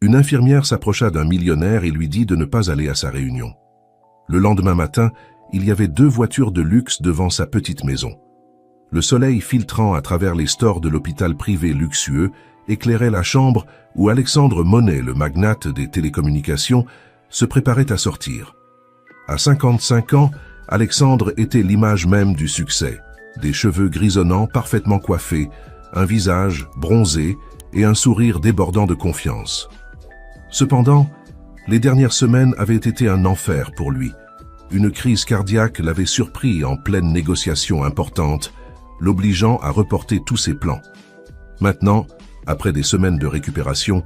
Une infirmière s'approcha d'un millionnaire et lui dit de ne pas aller à sa réunion. Le lendemain matin, il y avait 2 voitures de luxe devant sa petite maison. Le soleil filtrant à travers les stores de l'hôpital privé luxueux éclairait la chambre où Alexandre Monet, le magnate des télécommunications, se préparait à sortir. À 55 ans, Alexandre était l'image même du succès. Des cheveux grisonnants parfaitement coiffés, un visage bronzé et un sourire débordant de confiance. Cependant, les dernières semaines avaient été un enfer pour lui. Une crise cardiaque l'avait surpris en pleine négociation importante, l'obligeant à reporter tous ses plans. Maintenant, après des semaines de récupération,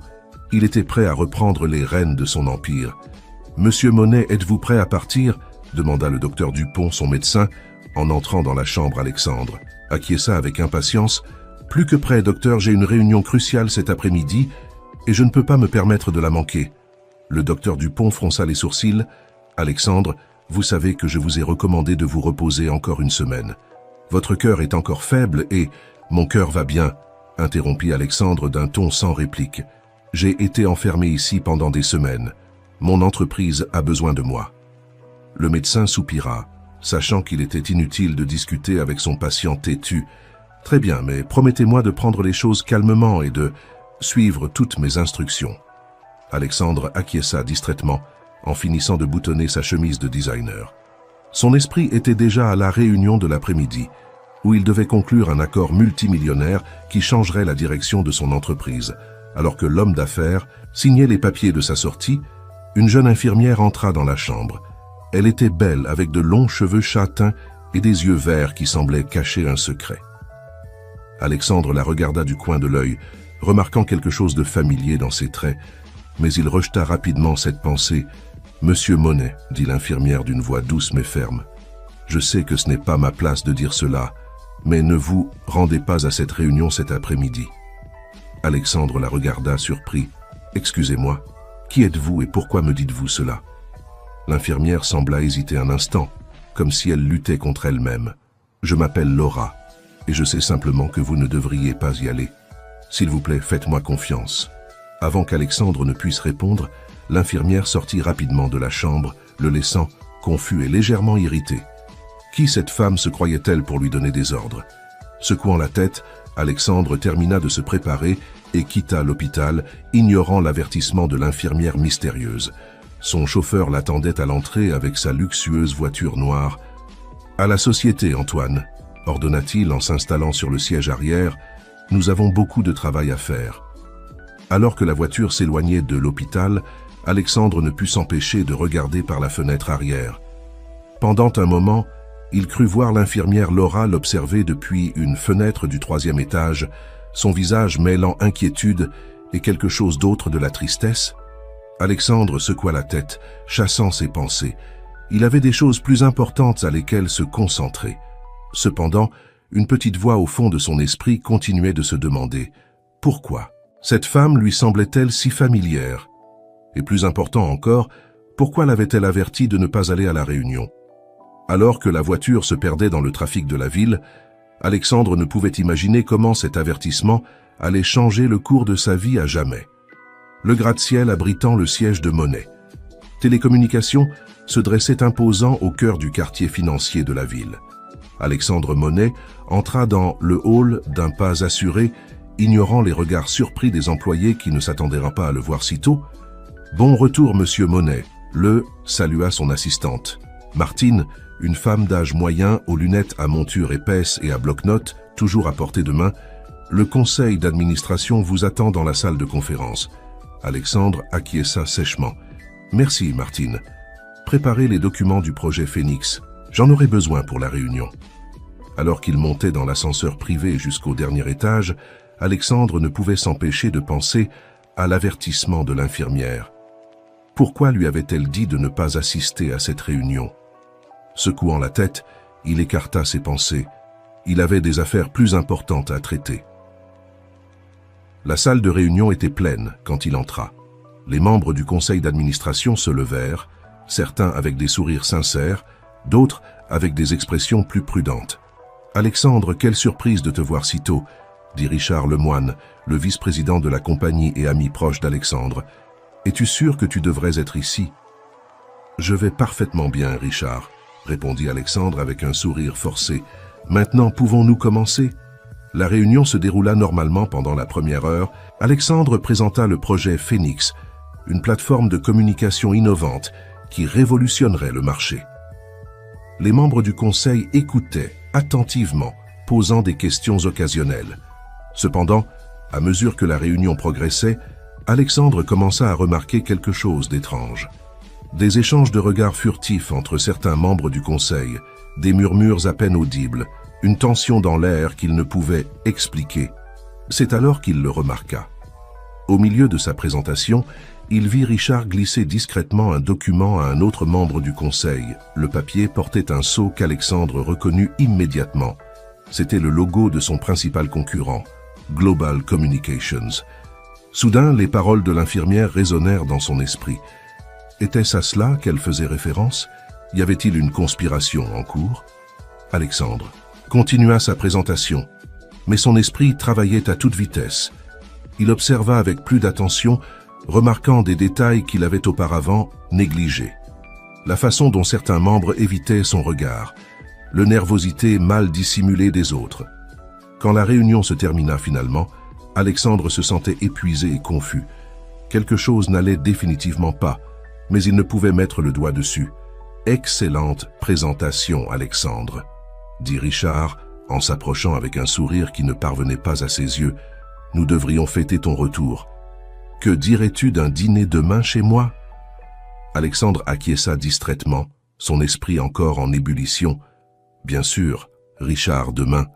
il était prêt à reprendre les rênes de son empire. « Monsieur Monet, êtes-vous prêt à partir ?» demanda le docteur Dupont, son médecin, en entrant dans la chambre. Alexandre acquiesça avec impatience. « Plus que prêt, docteur, j'ai une réunion cruciale cet après-midi et je ne peux pas me permettre de la manquer. » Le docteur Dupont fronça les sourcils. « Alexandre, vous savez que je vous ai recommandé de vous reposer encore une semaine. Votre cœur est encore faible et... »« Mon cœur va bien », interrompit Alexandre d'un ton sans réplique. « J'ai été enfermé ici pendant des semaines. Mon entreprise a besoin de moi. » Le médecin soupira, sachant qu'il était inutile de discuter avec son patient têtu. « Très bien, mais promettez-moi de prendre les choses calmement et de suivre toutes mes instructions. » Alexandre acquiesça distraitement, en finissant de boutonner sa chemise de designer. Son esprit était déjà à la réunion de l'après-midi, où il devait conclure un accord multimillionnaire qui changerait la direction de son entreprise. Alors que l'homme d'affaires signait les papiers de sa sortie, une jeune infirmière entra dans la chambre. Elle était belle, avec de longs cheveux châtains et des yeux verts qui semblaient cacher un secret. Alexandre la regarda du coin de l'œil, remarquant quelque chose de familier dans ses traits, mais il rejeta rapidement cette pensée. « Monsieur Monet, » dit l'infirmière d'une voix douce mais ferme, « je sais que ce n'est pas ma place de dire cela, mais ne vous rendez pas à cette réunion cet après-midi. » Alexandre la regarda surpris. « Excusez-moi, qui êtes-vous et pourquoi me dites-vous cela ?» L'infirmière sembla hésiter un instant, comme si elle luttait contre elle-même. « Je m'appelle Laura, et je sais simplement que vous ne devriez pas y aller. S'il vous plaît, faites-moi confiance. » Avant qu'Alexandre ne puisse répondre, l'infirmière sortit rapidement de la chambre, le laissant confus et légèrement irrité. Qui cette femme se croyait-elle pour lui donner des ordres? Secouant la tête, Alexandre termina de se préparer et quitta l'hôpital, ignorant l'avertissement de l'infirmière mystérieuse. Son chauffeur l'attendait à l'entrée avec sa luxueuse voiture noire. « À la société, Antoine », ordonna-t-il en s'installant sur le siège arrière, « nous avons beaucoup de travail à faire. » Alors que la voiture s'éloignait de l'hôpital, Alexandre ne put s'empêcher de regarder par la fenêtre arrière. Pendant un moment, il crut voir l'infirmière Laura l'observer depuis une fenêtre du 3e étage, son visage mêlant inquiétude et quelque chose d'autre de la tristesse. Alexandre secoua la tête, chassant ses pensées. Il avait des choses plus importantes à lesquelles se concentrer. Cependant, une petite voix au fond de son esprit continuait de se demander « Pourquoi ?» Cette femme lui semblait-elle si familière? Et plus important encore, pourquoi l'avait-elle averti de ne pas aller à la réunion? Alors que la voiture se perdait dans le trafic de la ville, Alexandre ne pouvait imaginer comment cet avertissement allait changer le cours de sa vie à jamais. Le gratte-ciel abritant le siège de Monet. Télécommunications se dressait imposant au cœur du quartier financier de la ville. Alexandre Monet entra dans le hall d'un pas assuré, ignorant les regards surpris des employés qui ne s'attendaient pas à le voir si tôt. « Bon retour, monsieur Monet », salua son assistante. Martine, une femme d'âge moyen, aux lunettes à monture épaisse et à bloc-notes, toujours à portée de main, « Le conseil d'administration vous attend dans la salle de conférence. » Alexandre acquiesça sèchement. « Merci, Martine. Préparez les documents du projet Phoenix. J'en aurai besoin pour la réunion. » Alors qu'il montait dans l'ascenseur privé jusqu'au dernier étage, Alexandre ne pouvait s'empêcher de penser à l'avertissement de l'infirmière. Pourquoi lui avait-elle dit de ne pas assister à cette réunion? Secouant la tête, il écarta ses pensées. Il avait des affaires plus importantes à traiter. La salle de réunion était pleine quand il entra. Les membres du conseil d'administration se levèrent, certains avec des sourires sincères, d'autres avec des expressions plus prudentes. « Alexandre, quelle surprise de te voir si tôt !» dit Richard Lemoine, le vice-président de la compagnie et ami proche d'Alexandre. Es-tu sûr que tu devrais être ici? Je vais parfaitement bien, Richard, répondit Alexandre avec un sourire forcé. Maintenant, pouvons-nous commencer? La réunion se déroula normalement pendant la première heure. Alexandre présenta le projet Phoenix, une plateforme de communication innovante qui révolutionnerait le marché. Les membres du conseil écoutaient attentivement, posant des questions occasionnelles. Cependant, à mesure que la réunion progressait, Alexandre commença à remarquer quelque chose d'étrange. Des échanges de regards furtifs entre certains membres du conseil, des murmures à peine audibles, une tension dans l'air qu'il ne pouvait expliquer. C'est alors qu'il le remarqua. Au milieu de sa présentation, il vit Richard glisser discrètement un document à un autre membre du conseil. Le papier portait un sceau qu'Alexandre reconnut immédiatement. C'était le logo de son principal concurrent, Global Communications. Soudain, les paroles de l'infirmière résonnèrent dans son esprit. Était-ce à cela qu'elle faisait référence? Y avait-il une conspiration en cours? Alexandre continua sa présentation, mais son esprit travaillait à toute vitesse. Il observa avec plus d'attention, remarquant des détails qu'il avait auparavant négligés. La façon dont certains membres évitaient son regard, le nervosité mal dissimulée des autres. Quand la réunion se termina finalement, Alexandre se sentait épuisé et confus. Quelque chose n'allait définitivement pas, mais il ne pouvait mettre le doigt dessus. « Excellente présentation, Alexandre », dit Richard en s'approchant avec un sourire qui ne parvenait pas à ses yeux. « Nous devrions fêter ton retour. Que dirais-tu d'un dîner demain chez moi ?» Alexandre acquiesça distraitement, son esprit encore en ébullition. « Bien sûr, Richard, demain. »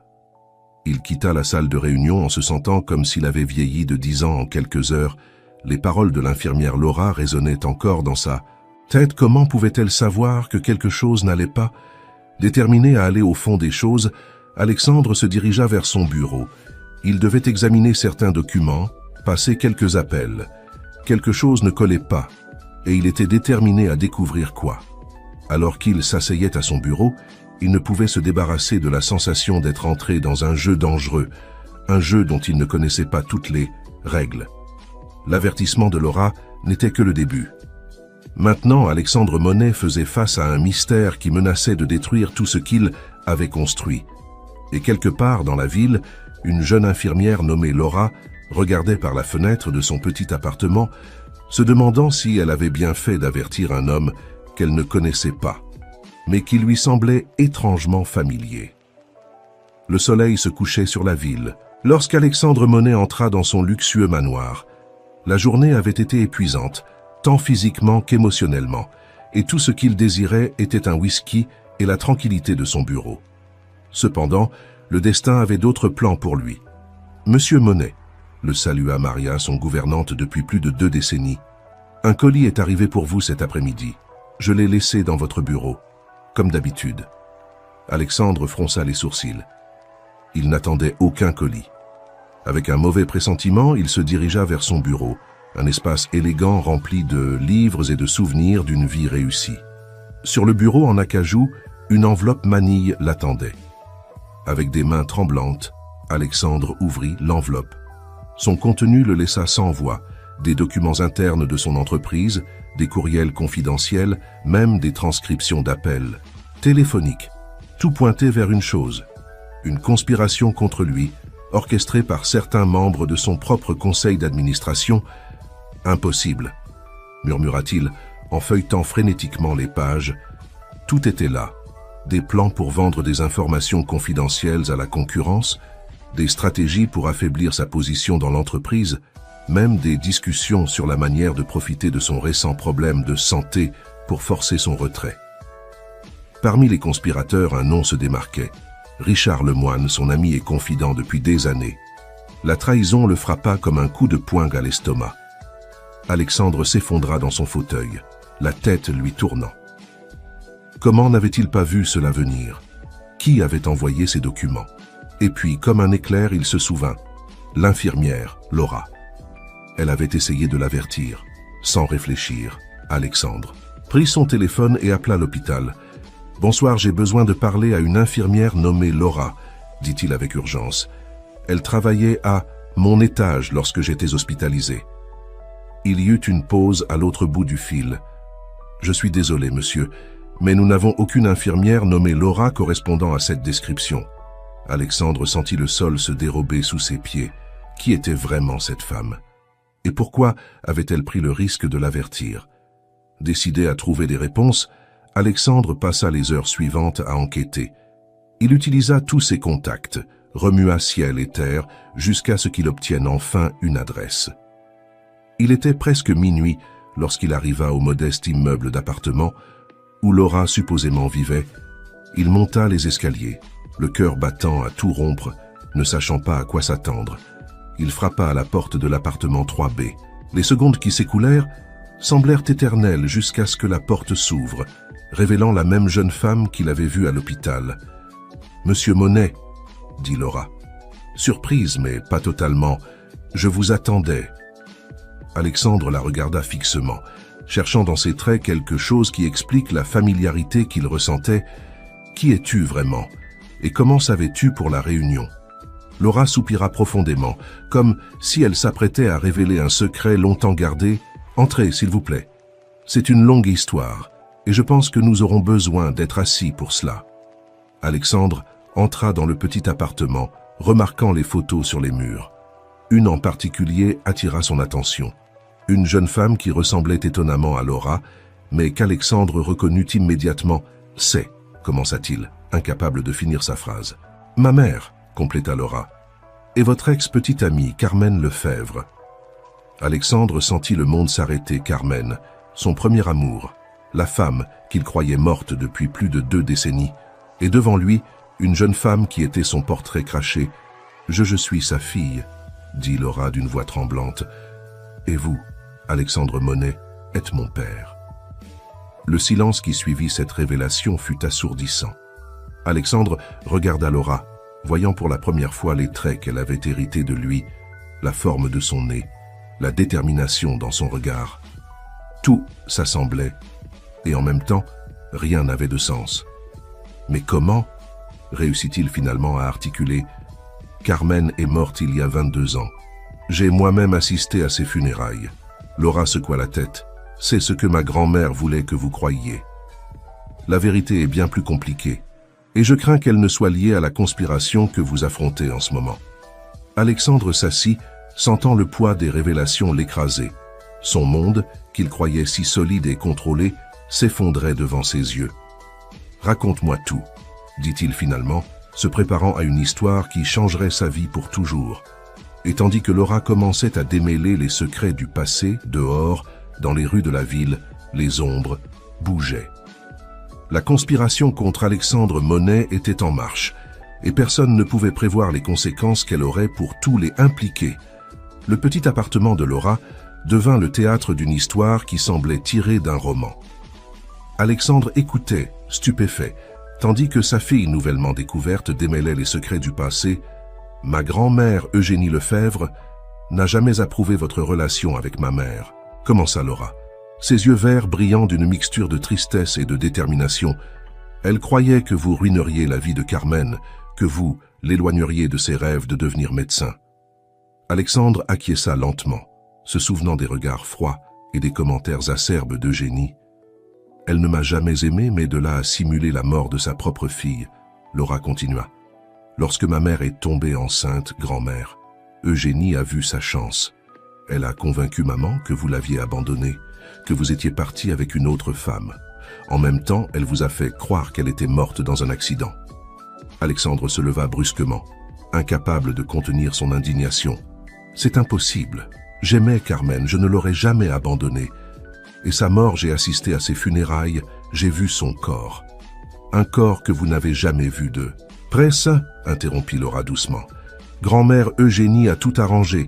Il quitta la salle de réunion en se sentant comme s'il avait vieilli de 10 ans en quelques heures. Les paroles de l'infirmière Laura résonnaient encore dans sa tête. Comment pouvait-elle savoir que quelque chose n'allait pas? Déterminé à aller au fond des choses, Alexandre se dirigea vers son bureau. Il devait examiner certains documents, passer quelques appels. Quelque chose ne collait pas, et il était déterminé à découvrir quoi. Alors qu'il s'asseyait à son bureau, il ne pouvait se débarrasser de la sensation d'être entré dans un jeu dangereux, un jeu dont il ne connaissait pas toutes les règles. L'avertissement de Laura n'était que le début. Maintenant, Alexandre Monet faisait face à un mystère qui menaçait de détruire tout ce qu'il avait construit. Et quelque part dans la ville, une jeune infirmière nommée Laura regardait par la fenêtre de son petit appartement, se demandant si elle avait bien fait d'avertir un homme qu'elle ne connaissait pas, mais qui lui semblait étrangement familier. Le soleil se couchait sur la ville. Lorsqu'Alexandre Monet entra dans son luxueux manoir, la journée avait été épuisante, tant physiquement qu'émotionnellement, et tout ce qu'il désirait était un whisky et la tranquillité de son bureau. Cependant, le destin avait d'autres plans pour lui. « Monsieur Monet », le salua Maria, son gouvernante depuis plus de 2 décennies, « un colis est arrivé pour vous cet après-midi. Je l'ai laissé dans votre bureau, comme d'habitude. » Alexandre fronça les sourcils. Il n'attendait aucun colis. Avec un mauvais pressentiment, il se dirigea vers son bureau, un espace élégant rempli de livres et de souvenirs d'une vie réussie. Sur le bureau en acajou, une enveloppe manille l'attendait. Avec des mains tremblantes, Alexandre ouvrit l'enveloppe. Son contenu le laissa sans voix, des documents internes de son entreprise, des courriels confidentiels, même des transcriptions d'appels téléphoniques. Tout pointait vers une chose, une conspiration contre lui, orchestrée par certains membres de son propre conseil d'administration. « Impossible », murmura-t-il en feuilletant frénétiquement les pages. Tout était là, des plans pour vendre des informations confidentielles à la concurrence, des stratégies pour affaiblir sa position dans l'entreprise, même des discussions sur la manière de profiter de son récent problème de santé pour forcer son retrait. Parmi les conspirateurs, un nom se démarquait. Richard Lemoine, son ami et confident depuis des années. La trahison le frappa comme un coup de poing à l'estomac. Alexandre s'effondra dans son fauteuil, la tête lui tournant. Comment n'avait-il pas vu cela venir? Qui avait envoyé ces documents? Et puis, comme un éclair, il se souvint. L'infirmière, Laura. Elle avait essayé de l'avertir. Sans réfléchir, Alexandre prit son téléphone et appela l'hôpital. « Bonsoir, j'ai besoin de parler à une infirmière nommée Laura », dit-il avec urgence. « Elle travaillait à mon étage lorsque j'étais hospitalisé. » Il y eut une pause à l'autre bout du fil. « Je suis désolé, monsieur, mais nous n'avons aucune infirmière nommée Laura correspondant à cette description. » Alexandre sentit le sol se dérober sous ses pieds. Qui était vraiment cette femme? Et pourquoi avait-elle pris le risque de l'avertir? Décidé à trouver des réponses, Alexandre passa les heures suivantes à enquêter. Il utilisa tous ses contacts, remua ciel et terre, jusqu'à ce qu'il obtienne enfin une adresse. Il était presque minuit lorsqu'il arriva au modeste immeuble d'appartement où Laura supposément vivait. Il monta les escaliers, le cœur battant à tout rompre, ne sachant pas à quoi s'attendre. Il frappa à la porte de l'appartement 3B. Les secondes qui s'écoulèrent semblèrent éternelles jusqu'à ce que la porte s'ouvre, révélant la même jeune femme qu'il avait vue à l'hôpital. « Monsieur Monet », dit Laura. Surprise, mais pas totalement. « Je vous attendais. » Alexandre la regarda fixement, cherchant dans ses traits quelque chose qui explique la familiarité qu'il ressentait. « Qui es-tu vraiment? Et comment savais-tu pour la réunion ?» Laura soupira profondément, comme si elle s'apprêtait à révéler un secret longtemps gardé. « Entrez, s'il vous plaît. C'est une longue histoire, et je pense que nous aurons besoin d'être assis pour cela. » Alexandre entra dans le petit appartement, remarquant les photos sur les murs. Une en particulier attira son attention. Une jeune femme qui ressemblait étonnamment à Laura, mais qu'Alexandre reconnut immédiatement. « C'est », commença-t-il, incapable de finir sa phrase. « Ma mère », compléta Laura, « et votre ex-petite amie, Carmen Lefebvre. » Alexandre sentit le monde s'arrêter. Carmen, son premier amour, la femme qu'il croyait morte depuis plus de 2 décennies, et devant lui, une jeune femme qui était son portrait craché. « Je suis sa fille », dit Laura d'une voix tremblante. « Et vous, Alexandre Monet, êtes mon père. » Le silence qui suivit cette révélation fut assourdissant. Alexandre regarda Laura, voyant pour la première fois les traits qu'elle avait hérités de lui, la forme de son nez, la détermination dans son regard. Tout s'assemblait, et en même temps, rien n'avait de sens. Mais comment réussit-il finalement à articuler « Carmen est morte il y a 22 ans. J'ai moi-même assisté à ses funérailles. » Laura secoua la tête. « C'est ce que ma grand-mère voulait que vous croyiez. » La vérité est bien plus compliquée, et je crains qu'elle ne soit liée à la conspiration que vous affrontez en ce moment. Alexandre s'assit, sentant le poids des révélations l'écraser. Son monde, qu'il croyait si solide et contrôlé, s'effondrait devant ses yeux. « Raconte-moi tout », dit-il finalement, se préparant à une histoire qui changerait sa vie pour toujours. Et tandis que Laura commençait à démêler les secrets du passé, dehors, dans les rues de la ville, les ombres bougeaient. La conspiration contre Alexandre Monet était en marche, et personne ne pouvait prévoir les conséquences qu'elle aurait pour tous les impliqués. Le petit appartement de Laura devint le théâtre d'une histoire qui semblait tirée d'un roman. Alexandre écoutait, stupéfait, tandis que sa fille nouvellement découverte démêlait les secrets du passé. « Ma grand-mère, Eugénie Lefebvre, n'a jamais approuvé votre relation avec ma mère. » commença Laura, ses yeux verts brillant d'une mixture de tristesse et de détermination. Elle croyait que vous ruineriez la vie de Carmen, que vous l'éloigneriez de ses rêves de devenir médecin. Alexandre acquiesça lentement, se souvenant des regards froids et des commentaires acerbes d'Eugénie. « Elle ne m'a jamais aimé, mais de là à simuler la mort de sa propre fille. » Laura continua. « Lorsque ma mère est tombée enceinte, grand-mère, Eugénie a vu sa chance. Elle a convaincu maman que vous l'aviez abandonnée, que vous étiez parti avec une autre femme. En même temps, elle vous a fait croire qu'elle était morte dans un accident. » Alexandre se leva brusquement, incapable de contenir son indignation. « C'est impossible. J'aimais Carmen, je ne l'aurais jamais abandonnée. Et sa mort, j'ai assisté à ses funérailles, j'ai vu son corps. Un corps que vous n'avez jamais vu de... » « Presse, interrompit Laura doucement. « Grand-mère Eugénie a tout arrangé.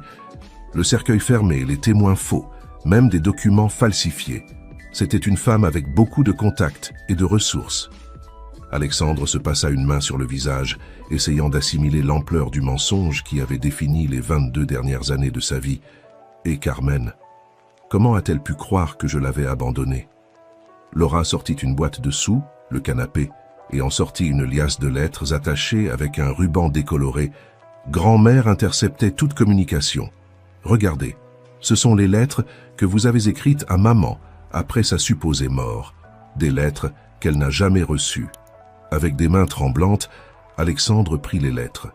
Le cercueil fermé, les témoins faux, même des documents falsifiés. C'était une femme avec beaucoup de contacts et de ressources. » Alexandre se passa une main sur le visage, essayant d'assimiler l'ampleur du mensonge qui avait défini les 22 dernières années de sa vie. Et Carmen, comment a-t-elle pu croire que je l'avais abandonnée? Laura sortit une boîte de sous, le canapé, et en sortit une liasse de lettres attachées avec un ruban décoloré. Grand-mère interceptait toute communication. « Regardez, Ce sont les lettres que vous avez écrites à maman après sa supposée mort. Des lettres qu'elle n'a jamais reçues. Avec des mains tremblantes, Alexandre prit les lettres.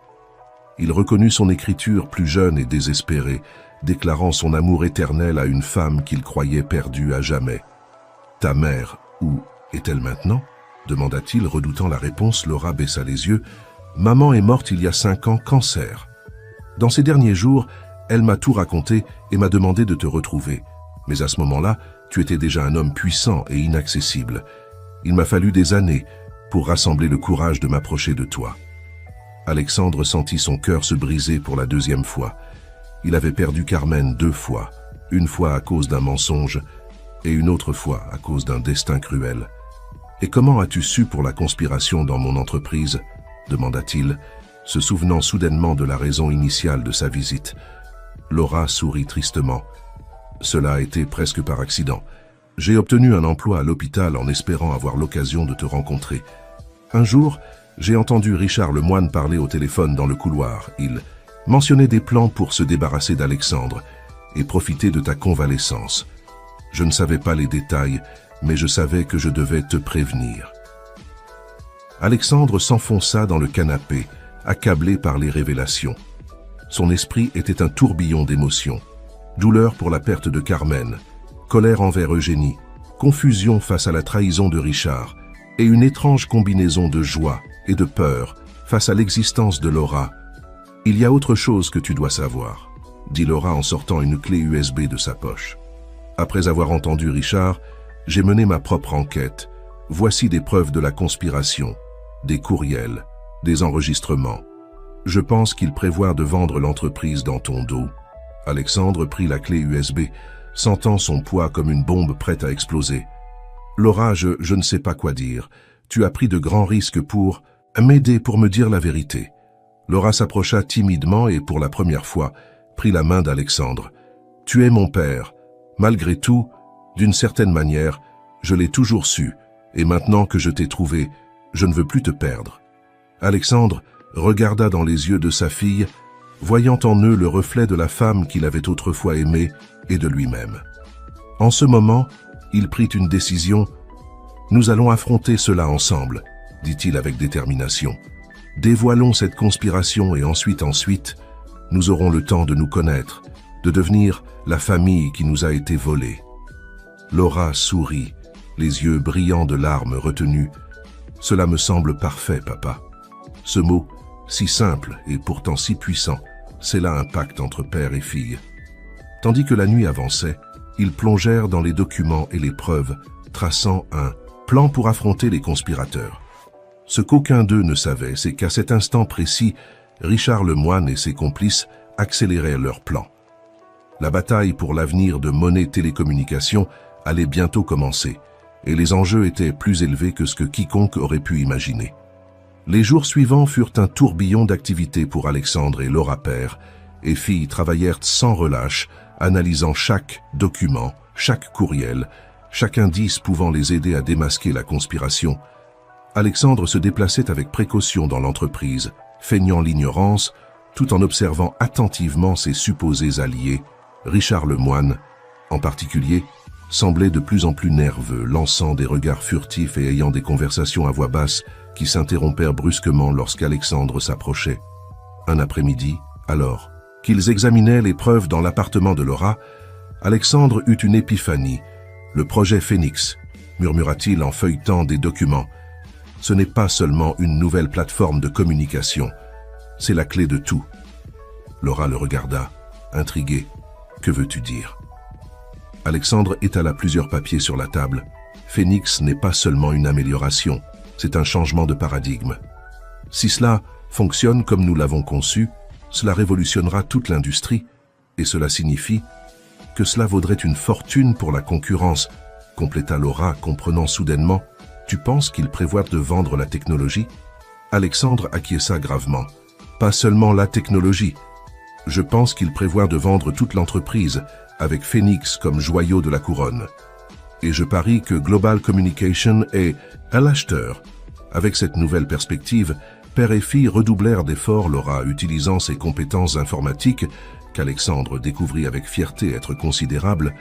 Il reconnut son écriture plus jeune et désespérée, déclarant son amour éternel à une femme qu'il croyait perdue à jamais. « Ta mère, où est-elle maintenant ?» demanda-t-il, redoutant la réponse. Laura baissa les yeux. « Maman est morte il y a 5 ans, cancer. Dans ces derniers jours, elle m'a tout raconté et m'a demandé de te retrouver. Mais à ce moment-là, tu étais déjà un homme puissant et inaccessible. Il m'a fallu des années pour rassembler le courage de m'approcher de toi. » Alexandre sentit son cœur se briser pour la 2e fois. Il avait perdu Carmen 2 fois, une fois à cause d'un mensonge et une autre fois à cause d'un destin cruel. « Et comment as-tu su pour la conspiration dans mon entreprise ?» demanda-t-il, se souvenant soudainement de la raison initiale de sa visite. Laura sourit tristement. « Cela a été presque par accident. J'ai obtenu un emploi à l'hôpital en espérant avoir l'occasion de te rencontrer. Un jour, j'ai entendu Richard Lemoine parler au téléphone dans le couloir. Il mentionnait des plans pour se débarrasser d'Alexandre et profiter de ta convalescence. Je ne savais pas les détails, mais je savais que je devais te prévenir. » Alexandre s'enfonça dans le canapé, accablé par les révélations. Son esprit était un tourbillon d'émotions. Douleur pour la perte de Carmen, colère envers Eugénie, confusion face à la trahison de Richard, et une étrange combinaison de joie et de peur face à l'existence de Laura. « Il y a autre chose que tu dois savoir, » dit Laura en sortant une clé USB de sa poche. « Après avoir entendu Richard, j'ai mené ma propre enquête. Voici des preuves de la conspiration, des courriels, des enregistrements. Je pense qu'il prévoit de vendre l'entreprise dans ton dos. » Alexandre prit la clé USB, sentant son poids comme une bombe prête à exploser. « Laura, je ne sais pas quoi dire. Tu as pris de grands risques pour m'aider, pour me dire la vérité. » Laura s'approcha timidement et pour la première fois, prit la main d'Alexandre. « Tu es mon père. Malgré tout, d'une certaine manière, je l'ai toujours su, et maintenant que je t'ai trouvé, je ne veux plus te perdre. » Alexandre regarda dans les yeux de sa fille, voyant en eux le reflet de la femme qu'il avait autrefois aimée et de lui-même. En ce moment, il prit une décision. « Nous allons affronter cela ensemble, » dit-il avec détermination. « Dévoilons cette conspiration et ensuite, nous aurons le temps de nous connaître, de devenir la famille qui nous a été volée. » Laura sourit, les yeux brillants de larmes retenues. « Cela me semble parfait, papa. » Ce mot, si simple et pourtant si puissant, c'est là un pacte entre père et fille. Tandis que la nuit avançait, ils plongèrent dans les documents et les preuves, traçant un plan pour affronter les conspirateurs. Ce qu'aucun d'eux ne savait, c'est qu'à cet instant précis, Richard Lemoine et ses complices accéléraient leur plan. La bataille pour l'avenir de Monnaie Télécommunications allait bientôt commencer, et les enjeux étaient plus élevés que ce que quiconque aurait pu imaginer. Les jours suivants furent un tourbillon d'activités pour Alexandre et Laura père et fille travaillèrent sans relâche, analysant chaque document, chaque courriel, chaque indice pouvant les aider à démasquer la conspiration. Alexandre se déplaçait avec précaution dans l'entreprise, feignant l'ignorance, tout en observant attentivement ses supposés alliés. Richard Lemoine, en particulier, semblait de plus en plus nerveux, lançant des regards furtifs et ayant des conversations à voix basse qui s'interrompèrent brusquement lorsqu'Alexandre s'approchait. Un après-midi, alors qu'ils examinaient les preuves dans l'appartement de Laura, Alexandre eut une épiphanie. « Le projet Phoenix », murmura-t-il en feuilletant des documents. « Ce n'est pas seulement une nouvelle plateforme de communication, c'est la clé de tout. » Laura le regarda, intriguée. « Que veux-tu dire ?» Alexandre étala plusieurs papiers sur la table. « Phoenix n'est pas seulement une amélioration, c'est un changement de paradigme. Si cela fonctionne comme nous l'avons conçu, cela révolutionnera toute l'industrie, et cela signifie que cela vaudrait une fortune pour la concurrence, » compléta Laura, comprenant soudainement. « Tu penses qu'il prévoit de vendre la technologie ?» Alexandre acquiesça gravement. « Pas seulement la technologie. Je pense qu'il prévoit de vendre toute l'entreprise, avec Phoenix comme joyau de la couronne. Et je parie que Global Communication est à l'acheteur. » Avec cette nouvelle perspective, père et fille redoublèrent d'efforts. Laura, utilisant ses compétences informatiques, qu'Alexandre découvrit avec fierté être considérable,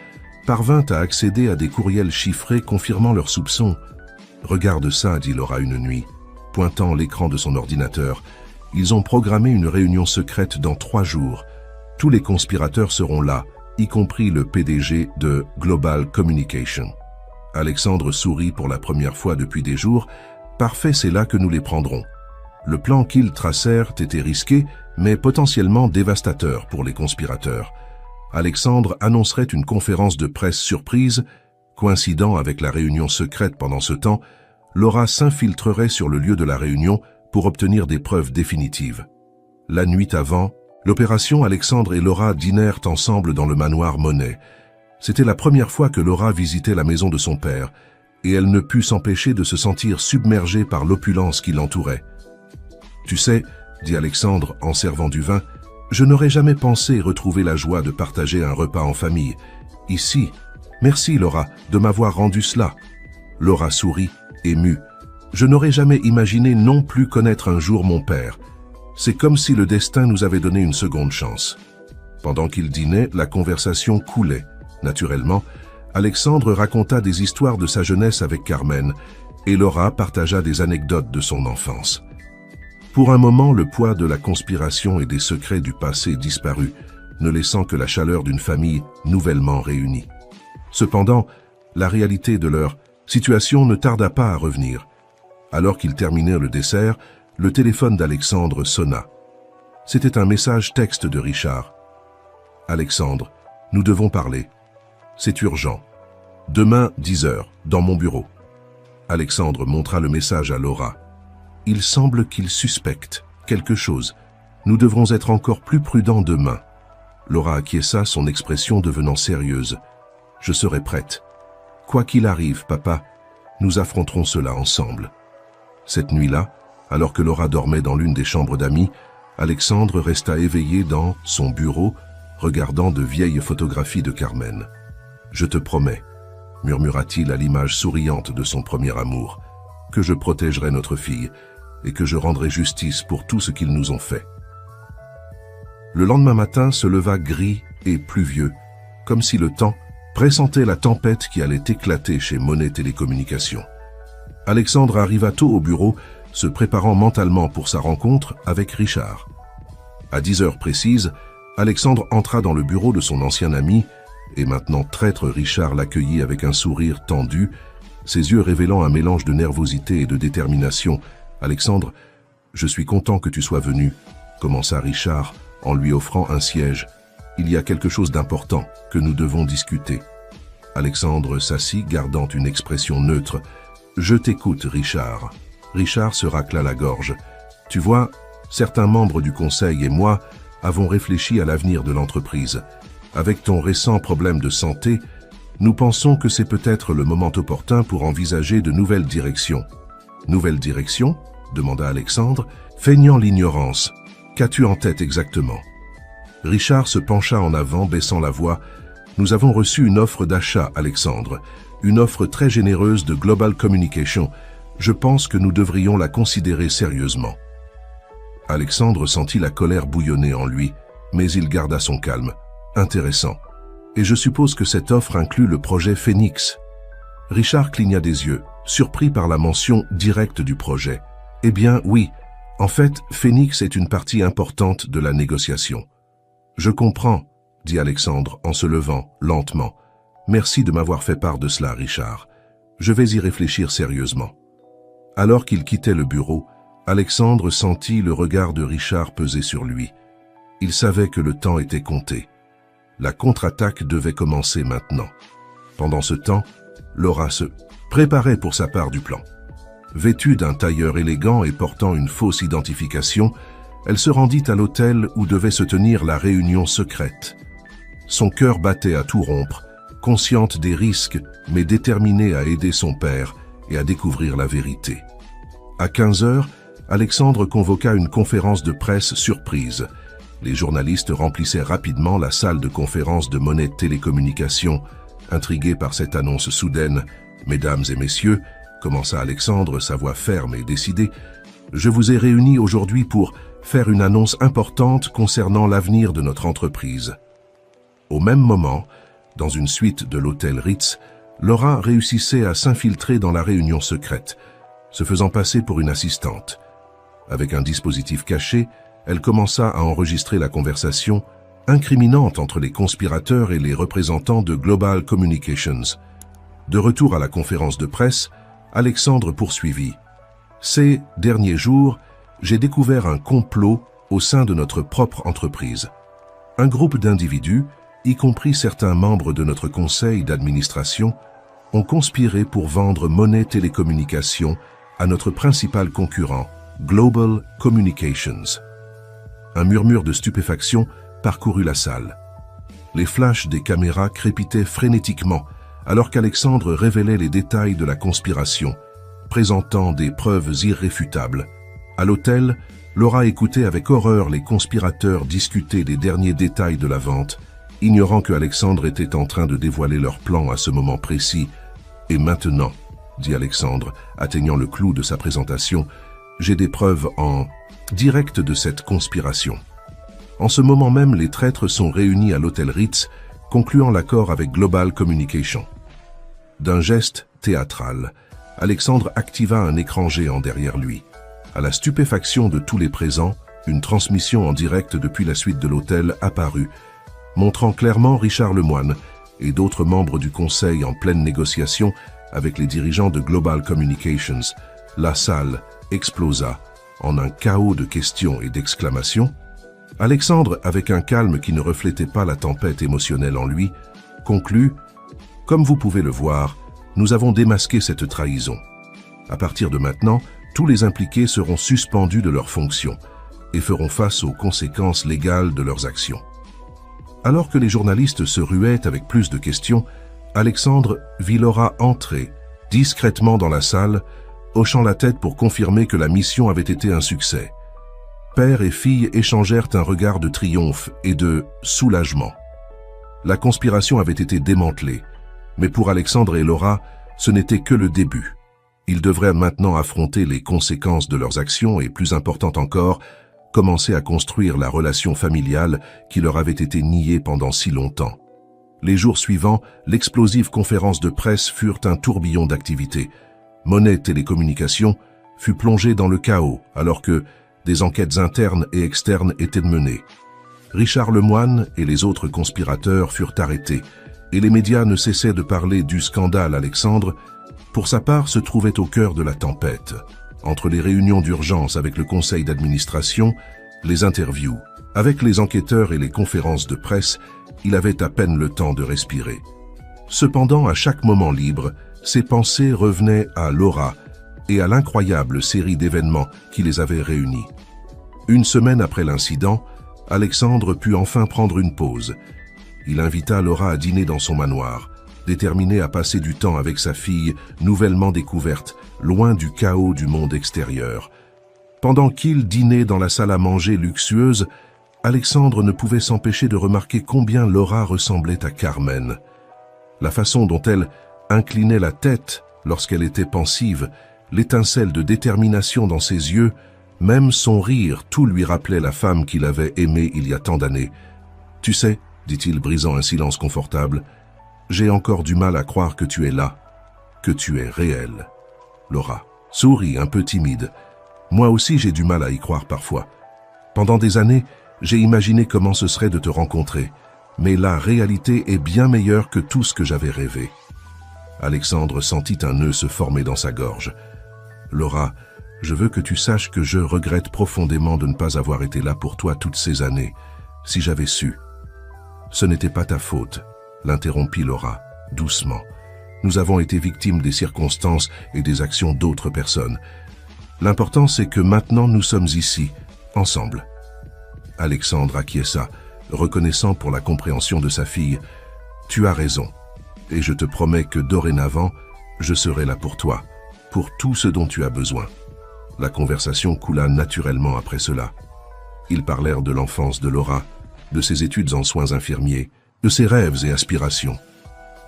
parvint à accéder à des courriels chiffrés confirmant leurs soupçons. « Regarde ça », dit Laura une nuit, pointant l'écran de son ordinateur. « Ils ont programmé une réunion secrète dans 3 jours. Tous les conspirateurs seront là, y compris le PDG de Global Communication. » Alexandre sourit pour la première fois depuis des jours. « Parfait, c'est là que nous les prendrons. » Le plan qu'ils tracèrent était risqué, mais potentiellement dévastateur pour les conspirateurs. Alexandre annoncerait une conférence de presse surprise. Coïncidant avec la réunion secrète pendant ce temps, Laura s'infiltrerait sur le lieu de la réunion pour obtenir des preuves définitives. La nuit avant, l'opération Alexandre et Laura dînèrent ensemble dans le manoir Monet. C'était la première fois que Laura visitait la maison de son père, et elle ne put s'empêcher de se sentir submergée par l'opulence qui l'entourait. « Tu sais, » dit Alexandre en servant du vin, « je n'aurais jamais pensé retrouver la joie de partager un repas en famille. Ici, merci Laura de m'avoir rendu cela. » Laura sourit, émue. « Je n'aurais jamais imaginé non plus connaître un jour mon père. C'est comme si le destin nous avait donné une seconde chance. » Pendant qu'ils dînaient, la conversation coulait. Naturellement, Alexandre raconta des histoires de sa jeunesse avec Carmen, et Laura partagea des anecdotes de son enfance. Pour un moment, le poids de la conspiration et des secrets du passé disparut, ne laissant que la chaleur d'une famille nouvellement réunie. Cependant, la réalité de leur situation ne tarda pas à revenir. Alors qu'ils terminèrent le dessert, le téléphone d'Alexandre sonna. C'était un message texte de Richard. « Alexandre, nous devons parler. C'est urgent. Demain, 10h, dans mon bureau. » Alexandre montra le message à Laura. « Il semble qu'il suspecte quelque chose. Nous devrons être encore plus prudents demain. » Laura acquiesça, son expression devenant sérieuse. « Je serai prête. Quoi qu'il arrive, papa, nous affronterons cela ensemble. » Cette nuit-là, alors que Laura dormait dans l'une des chambres d'amis, Alexandre resta éveillé dans son bureau, regardant de vieilles photographies de Carmen. « Je te promets, » murmura-t-il à l'image souriante de son premier amour, « que je protégerai notre fille et que je rendrai justice pour tout ce qu'ils nous ont fait. » Le lendemain matin se leva gris et pluvieux, comme si le temps pressentait la tempête qui allait éclater chez Monet Télécommunications. Alexandre arriva tôt au bureau, se préparant mentalement pour sa rencontre avec Richard. À 10h précises, Alexandre entra dans le bureau de son ancien ami, et maintenant traître Richard l'accueillit avec un sourire tendu, ses yeux révélant un mélange de nervosité et de détermination. « Alexandre, je suis content que tu sois venu, » commença Richard en lui offrant un siège. « Il y a quelque chose d'important que nous devons discuter. » Alexandre s'assit, gardant une expression neutre. « Je t'écoute, Richard. » Richard se racla la gorge. « Tu vois, certains membres du conseil et moi avons réfléchi à l'avenir de l'entreprise. Avec ton récent problème de santé, nous pensons que c'est peut-être le moment opportun pour envisager de nouvelles directions. » « Nouvelles directions ?» demanda Alexandre, feignant l'ignorance. « Qu'as-tu en tête exactement ?» Richard se pencha en avant, baissant la voix. « Nous avons reçu une offre d'achat, Alexandre. Une offre très généreuse de Global Communication. Je pense que nous devrions la considérer sérieusement. » Alexandre sentit la colère bouillonner en lui, mais il garda son calme. « Intéressant. Et je suppose que cette offre inclut le projet Phoenix. » Richard cligna des yeux, surpris par la mention directe du projet. « Eh bien, oui. En fait, Phoenix est une partie importante de la négociation. »« Je comprends, » dit Alexandre en se levant, lentement. « Merci de m'avoir fait part de cela, Richard. Je vais y réfléchir sérieusement. » Alors qu'il quittait le bureau, Alexandre sentit le regard de Richard peser sur lui. Il savait que le temps était compté. La contre-attaque devait commencer maintenant. Pendant ce temps, Laura se préparait pour sa part du plan. Vêtue d'un tailleur élégant et portant une fausse identification, elle se rendit à l'hôtel où devait se tenir la réunion secrète. Son cœur battait à tout rompre, consciente des risques, mais déterminée à aider son père et à découvrir la vérité. À 15h, Alexandre convoqua une conférence de presse surprise. Les journalistes remplissaient rapidement la salle de conférence de Monet Télécommunications. Intrigué par cette annonce soudaine, « Mesdames et messieurs, » commença Alexandre, sa voix ferme et décidée, « je vous ai réunis aujourd'hui pour faire une annonce importante concernant l'avenir de notre entreprise. Au même moment, dans une suite de l'hôtel Ritz, Laura réussissait à s'infiltrer dans la réunion secrète, se faisant passer pour une assistante. Avec un dispositif caché, elle commença à enregistrer la conversation incriminante entre les conspirateurs et les représentants de Global Communications. De retour à la conférence de presse, Alexandre poursuivit. « Ces derniers jours, j'ai découvert un complot au sein de notre propre entreprise. Un groupe d'individus, y compris certains membres de notre conseil d'administration, ont conspiré pour vendre Monet Télécommunications à notre principal concurrent, Global Communications. » Un murmure de stupéfaction parcourut la salle. Les flashs des caméras crépitaient frénétiquement alors qu'Alexandre révélait les détails de la conspiration, présentant des preuves irréfutables. À l'hôtel, Laura écoutait avec horreur les conspirateurs discuter des derniers détails de la vente, ignorant que Alexandre était en train de dévoiler leur plan à ce moment précis. « Et maintenant, » dit Alexandre, atteignant le clou de sa présentation, « j'ai des preuves en direct de cette conspiration. » En ce moment même, les traîtres sont réunis à l'hôtel Ritz, concluant l'accord avec Global Communication. D'un geste théâtral, Alexandre activa un écran géant derrière lui. À la stupéfaction de tous les présents, une transmission en direct depuis la suite de l'hôtel apparut, montrant clairement Richard Lemoine et d'autres membres du conseil en pleine négociation avec les dirigeants de Global Communications. La salle explosa en un chaos de questions et d'exclamations. Alexandre, avec un calme qui ne reflétait pas la tempête émotionnelle en lui, conclut « Comme vous pouvez le voir, nous avons démasqué cette trahison. À partir de maintenant, tous les impliqués seront suspendus de leurs fonctions et feront face aux conséquences légales de leurs actions. » Alors que les journalistes se ruaient avec plus de questions, Alexandre vit Laura entrer discrètement dans la salle, hochant la tête pour confirmer que la mission avait été un succès. Père et fille échangèrent un regard de triomphe et de soulagement. La conspiration avait été démantelée, mais pour Alexandre et Laura, ce n'était que le début. Ils devraient maintenant affronter les conséquences de leurs actions et, plus important encore, commencer à construire la relation familiale qui leur avait été niée pendant si longtemps. Les jours suivants, l'explosive conférence de presse furent un tourbillon d'activités. Monet Télécommunications fut plongée dans le chaos alors que des enquêtes internes et externes étaient menées. Richard Lemoine et les autres conspirateurs furent arrêtés et les médias ne cessaient de parler du scandale. Alexandre, pour sa part, se trouvait au cœur de la tempête. Entre les réunions d'urgence avec le conseil d'administration, les interviews, avec les enquêteurs et les conférences de presse, il avait à peine le temps de respirer. Cependant, à chaque moment libre, ses pensées revenaient à Laura et à l'incroyable série d'événements qui les avaient réunis. Une semaine après l'incident, Alexandre put enfin prendre une pause. Il invita Laura à dîner dans son manoir, déterminé à passer du temps avec sa fille nouvellement découverte, loin du chaos du monde extérieur. Pendant qu'il dînait dans la salle à manger luxueuse, Alexandre ne pouvait s'empêcher de remarquer combien Laura ressemblait à Carmen. La façon dont elle inclinait la tête lorsqu'elle était pensive, l'étincelle de détermination dans ses yeux, même son rire, tout lui rappelait la femme qu'il avait aimée il y a tant d'années. « Tu sais, » dit-il, brisant un silence confortable, « j'ai encore du mal à croire que tu es là, que tu es réelle. » Laura sourit, un peu timide. « Moi aussi j'ai du mal à y croire parfois. Pendant des années, j'ai imaginé comment ce serait de te rencontrer, mais la réalité est bien meilleure que tout ce que j'avais rêvé. » Alexandre sentit un nœud se former dans sa gorge. « Laura, je veux que tu saches que je regrette profondément de ne pas avoir été là pour toi toutes ces années, si j'avais su. » « Ce n'était pas ta faute, » l'interrompit Laura, doucement. « Nous avons été victimes des circonstances et des actions d'autres personnes. L'important, c'est que maintenant nous sommes ici, ensemble. » Alexandre acquiesça, reconnaissant pour la compréhension de sa fille. « Tu as raison, et je te promets que dorénavant, je serai là pour toi, pour tout ce dont tu as besoin. » La conversation coula naturellement après cela. Ils parlèrent de l'enfance de Laura, de ses études en soins infirmiers, de ses rêves et aspirations.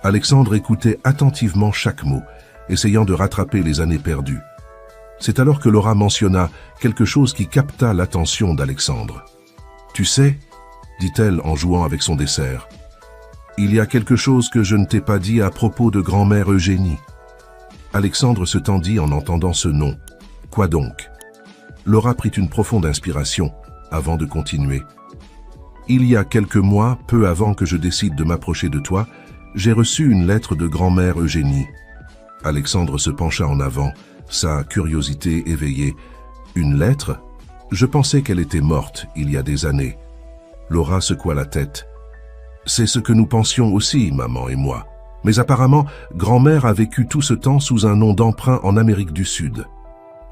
Alexandre écoutait attentivement chaque mot, essayant de rattraper les années perdues. C'est alors que Laura mentionna quelque chose qui capta l'attention d'Alexandre. « Tu sais, dit-elle en jouant avec son dessert, il y a quelque chose que je ne t'ai pas dit à propos de grand-mère Eugénie. » Alexandre se tendit en entendant ce nom. « Quoi donc ?» Laura prit une profonde inspiration avant de continuer. « Il y a quelques mois, peu avant que je décide de m'approcher de toi, j'ai reçu une lettre de grand-mère Eugénie. » Alexandre se pencha en avant, sa curiosité éveillée. « Une lettre ? Je pensais qu'elle était morte il y a des années. » Laura secoua la tête. « C'est ce que nous pensions aussi, maman et moi. Mais apparemment, grand-mère a vécu tout ce temps sous un nom d'emprunt en Amérique du Sud. »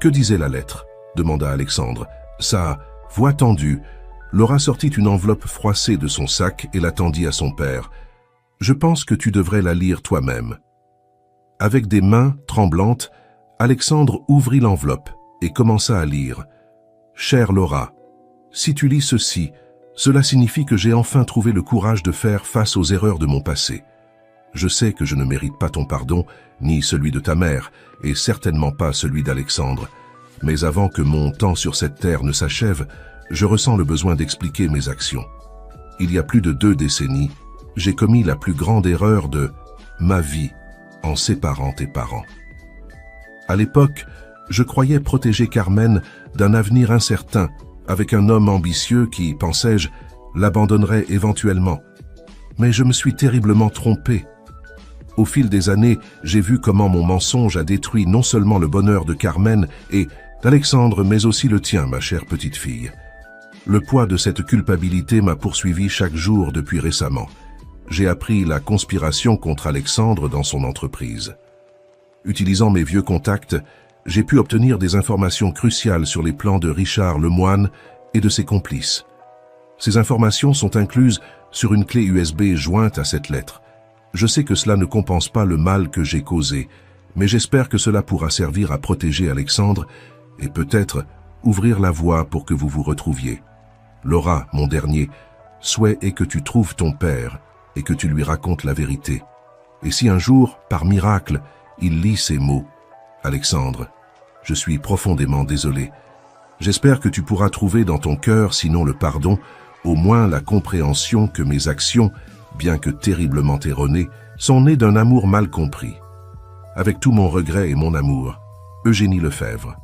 « Que disait la lettre ?» demanda Alexandre. Sa voix tendue, Laura sortit une enveloppe froissée de son sac et la tendit à son père. « Je pense que tu devrais la lire toi-même. » Avec des mains tremblantes, Alexandre ouvrit l'enveloppe et commença à lire. « Chère Laura, si tu lis ceci, cela signifie que j'ai enfin trouvé le courage de faire face aux erreurs de mon passé. Je sais que je ne mérite pas ton pardon, ni celui de ta mère, et certainement pas celui d'Alexandre. Mais avant que mon temps sur cette terre ne s'achève, je ressens le besoin d'expliquer mes actions. Il y a plus de 2 décennies, j'ai commis la plus grande erreur de ma vie en séparant tes parents. À l'époque, je croyais protéger Carmen d'un avenir incertain avec un homme ambitieux qui, pensais-je, l'abandonnerait éventuellement. Mais je me suis terriblement trompé. Au fil des années, j'ai vu comment mon mensonge a détruit non seulement le bonheur de Carmen et d'Alexandre, mais aussi le tien, ma chère petite fille. Le poids de cette culpabilité m'a poursuivi chaque jour depuis récemment. J'ai appris la conspiration contre Alexandre dans son entreprise. Utilisant mes vieux contacts, j'ai pu obtenir des informations cruciales sur les plans de Richard Lemoine et de ses complices. Ces informations sont incluses sur une clé USB jointe à cette lettre. Je sais que cela ne compense pas le mal que j'ai causé, mais j'espère que cela pourra servir à protéger Alexandre et peut-être ouvrir la voie pour que vous vous retrouviez. Laura, mon dernier, souhait est que tu trouves ton père et que tu lui racontes la vérité. Et si un jour, par miracle, il lit ces mots, « Alexandre, je suis profondément désolé. J'espère que tu pourras trouver dans ton cœur, sinon le pardon, au moins la compréhension que mes actions, bien que terriblement erronées, sont nées d'un amour mal compris. Avec tout mon regret et mon amour, Eugénie Lefebvre. »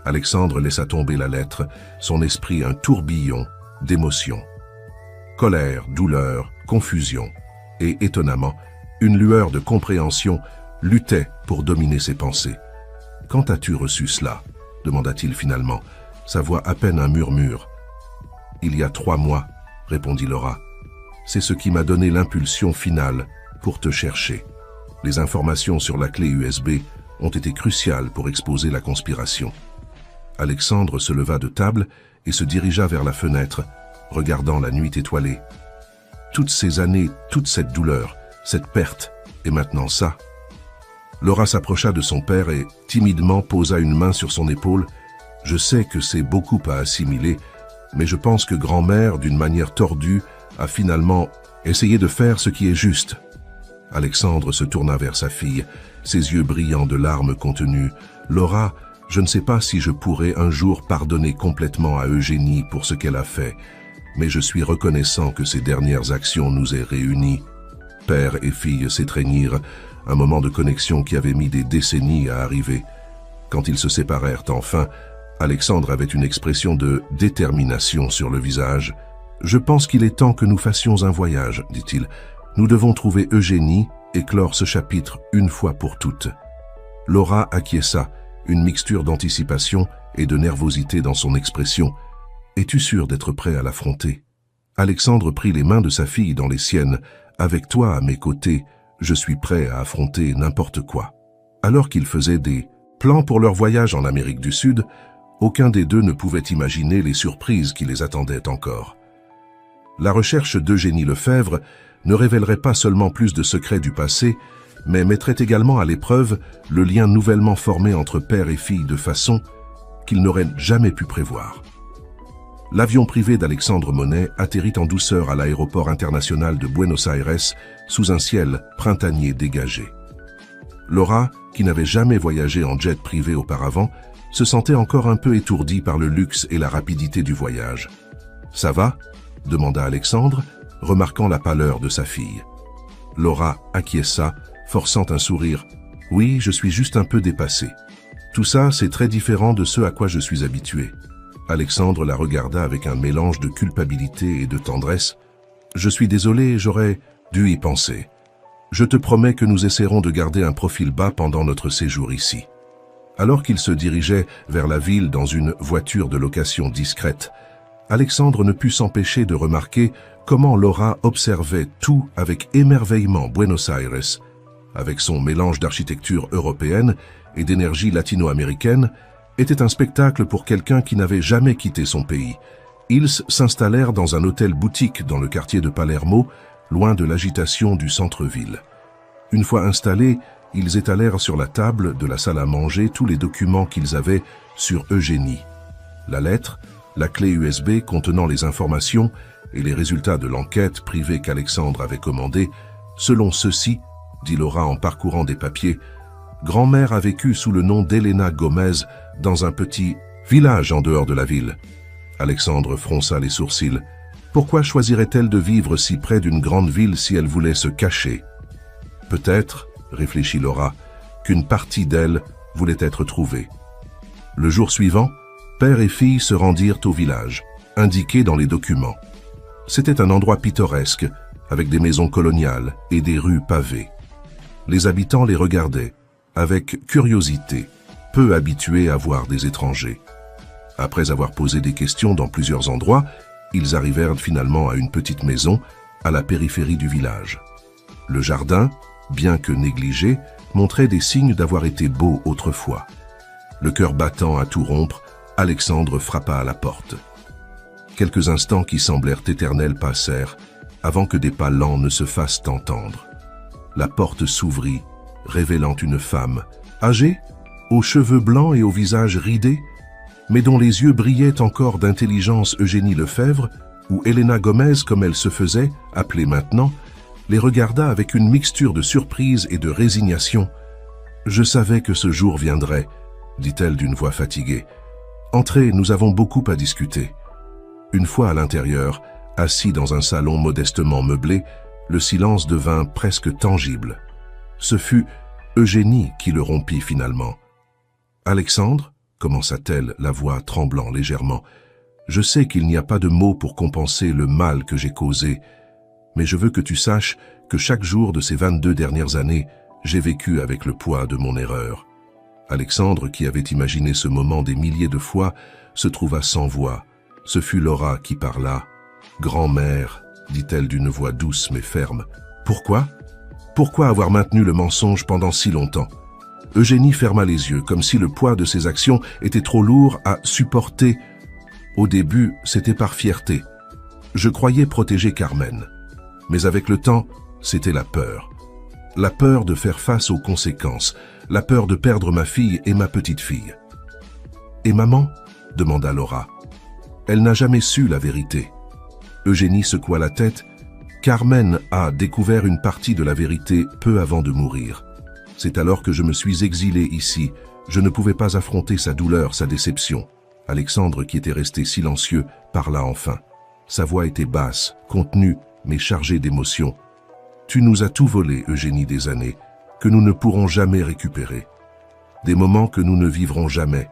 Alexandre laissa tomber la lettre, son esprit un tourbillon d'émotions. Colère, douleur, confusion et, étonnamment, une lueur de compréhension luttait pour dominer ses pensées. « Quand as-tu reçu cela ?» demanda-t-il finalement, sa voix à peine un murmure. « Il y a 3 mois, répondit Laura. C'est ce qui m'a donné l'impulsion finale pour te chercher. Les informations sur la clé USB ont été cruciales pour exposer la conspiration. » Alexandre se leva de table et se dirigea vers la fenêtre, regardant la nuit étoilée. Toutes ces années, toute cette douleur, cette perte, et maintenant ça. Laura s'approcha de son père et, timidement, posa une main sur son épaule. « Je sais que c'est beaucoup à assimiler, mais je pense que grand-mère, d'une manière tordue, a finalement essayé de faire ce qui est juste. » Alexandre se tourna vers sa fille, ses yeux brillants de larmes contenues. « Laura, je ne sais pas si je pourrai un jour pardonner complètement à Eugénie pour ce qu'elle a fait, mais je suis reconnaissant que ces dernières actions nous aient réunis. » Père et fille s'étreignirent, un moment de connexion qui avait mis des décennies à arriver. Quand ils se séparèrent enfin, Alexandre avait une expression de détermination sur le visage. « Je pense qu'il est temps que nous fassions un voyage, dit-il. Nous devons trouver Eugénie et clore ce chapitre une fois pour toutes. » Laura acquiesça, une mixture d'anticipation et de nervosité dans son expression. « Es-tu sûr d'être prêt à l'affronter ?» Alexandre prit les mains de sa fille dans les siennes. « Avec toi à mes côtés, je suis prêt à affronter n'importe quoi. » Alors qu'ils faisaient des plans pour leur voyage en Amérique du Sud, aucun des deux ne pouvait imaginer les surprises qui les attendaient encore. La recherche d'Eugénie Lefebvre ne révélerait pas seulement plus de secrets du passé, mais mettrait également à l'épreuve le lien nouvellement formé entre père et fille de façon qu'ils n'auraient jamais pu prévoir. L'avion privé d'Alexandre Monet atterrit en douceur à l'aéroport international de Buenos Aires sous un ciel printanier dégagé. Laura, qui n'avait jamais voyagé en jet privé auparavant, se sentait encore un peu étourdi par le luxe et la rapidité du voyage. « Ça va ?» demanda Alexandre, remarquant la pâleur de sa fille. Laura acquiesça, forçant un sourire. « Oui, je suis juste un peu dépassé. Tout ça, c'est très différent de ce à quoi je suis habitué. » Alexandre la regarda avec un mélange de culpabilité et de tendresse. « Je suis désolé, j'aurais dû y penser. Je te promets que nous essaierons de garder un profil bas pendant notre séjour ici. » Alors qu'il se dirigeait vers la ville dans une voiture de location discrète, Alexandre ne put s'empêcher de remarquer comment Laura observait tout avec émerveillement Buenos Aires. Avec son mélange d'architecture européenne et d'énergie latino-américaine, était un spectacle pour quelqu'un qui n'avait jamais quitté son pays. Ils s'installèrent dans un hôtel-boutique dans le quartier de Palermo, loin de l'agitation du centre-ville. Une fois installés, ils étalèrent sur la table de la salle à manger tous les documents qu'ils avaient sur Eugénie. La lettre, la clé USB contenant les informations et les résultats de l'enquête privée qu'Alexandre avait commandée. Selon ceci, dit Laura en parcourant des papiers, grand-mère a vécu sous le nom d'Elena Gomez dans un petit village en dehors de la ville. Alexandre fronça les sourcils. Pourquoi choisirait-elle de vivre si près d'une grande ville si elle voulait se cacher? Peut-être, réfléchit Laura, qu'une partie d'elle voulait être trouvée. Le jour suivant, père et fille se rendirent au village, indiqué dans les documents. C'était un endroit pittoresque, avec des maisons coloniales et des rues pavées. Les habitants les regardaient, avec curiosité, peu habitués à voir des étrangers. Après avoir posé des questions dans plusieurs endroits, ils arrivèrent finalement à une petite maison, à la périphérie du village. Le jardin, bien que négligé, montrait des signes d'avoir été beau autrefois. Le cœur battant à tout rompre, Alexandre frappa à la porte. Quelques instants qui semblèrent éternels passèrent, avant que des pas lents ne se fassent entendre. La porte s'ouvrit, révélant une femme, âgée, aux cheveux blancs et au visage ridé, mais dont les yeux brillaient encore d'intelligence. Eugénie Lefebvre, ou Elena Gomez comme elle se faisait, appelée maintenant, les regarda avec une mixture de surprise et de résignation. « Je savais que ce jour viendrait, » dit-elle d'une voix fatiguée. « Entrez, nous avons beaucoup à discuter. » Une fois à l'intérieur, assis dans un salon modestement meublé, le silence devint presque tangible. Ce fut Eugénie qui le rompit finalement. « Alexandre » commença-t-elle, la voix tremblant légèrement. « Je sais qu'il n'y a pas de mots pour compenser le mal que j'ai causé, mais je veux que tu saches que chaque jour de ces 22 dernières années, j'ai vécu avec le poids de mon erreur. » Alexandre, qui avait imaginé ce moment des milliers de fois, se trouva sans voix. Ce fut Laura qui parla. « Grand-mère, » dit-elle d'une voix douce mais ferme. « Pourquoi ? Pourquoi avoir maintenu le mensonge pendant si longtemps ?» Eugénie ferma les yeux, comme si le poids de ses actions était trop lourd à supporter. Au début, c'était par fierté. Je croyais protéger Carmen. Mais avec le temps, c'était la peur. La peur de faire face aux conséquences, la peur de perdre ma fille et ma petite-fille. « Et maman ?» demanda Laura. Elle n'a jamais su la vérité. Eugénie secoua la tête. Carmen a découvert une partie de la vérité peu avant de mourir. C'est alors que je me suis exilé ici. Je ne pouvais pas affronter sa douleur, sa déception. Alexandre, qui était resté silencieux, parla enfin. Sa voix était basse, contenue, mais chargée d'émotion. Tu nous as tout volé, Eugénie, des années, que nous ne pourrons jamais récupérer. Des moments que nous ne vivrons jamais.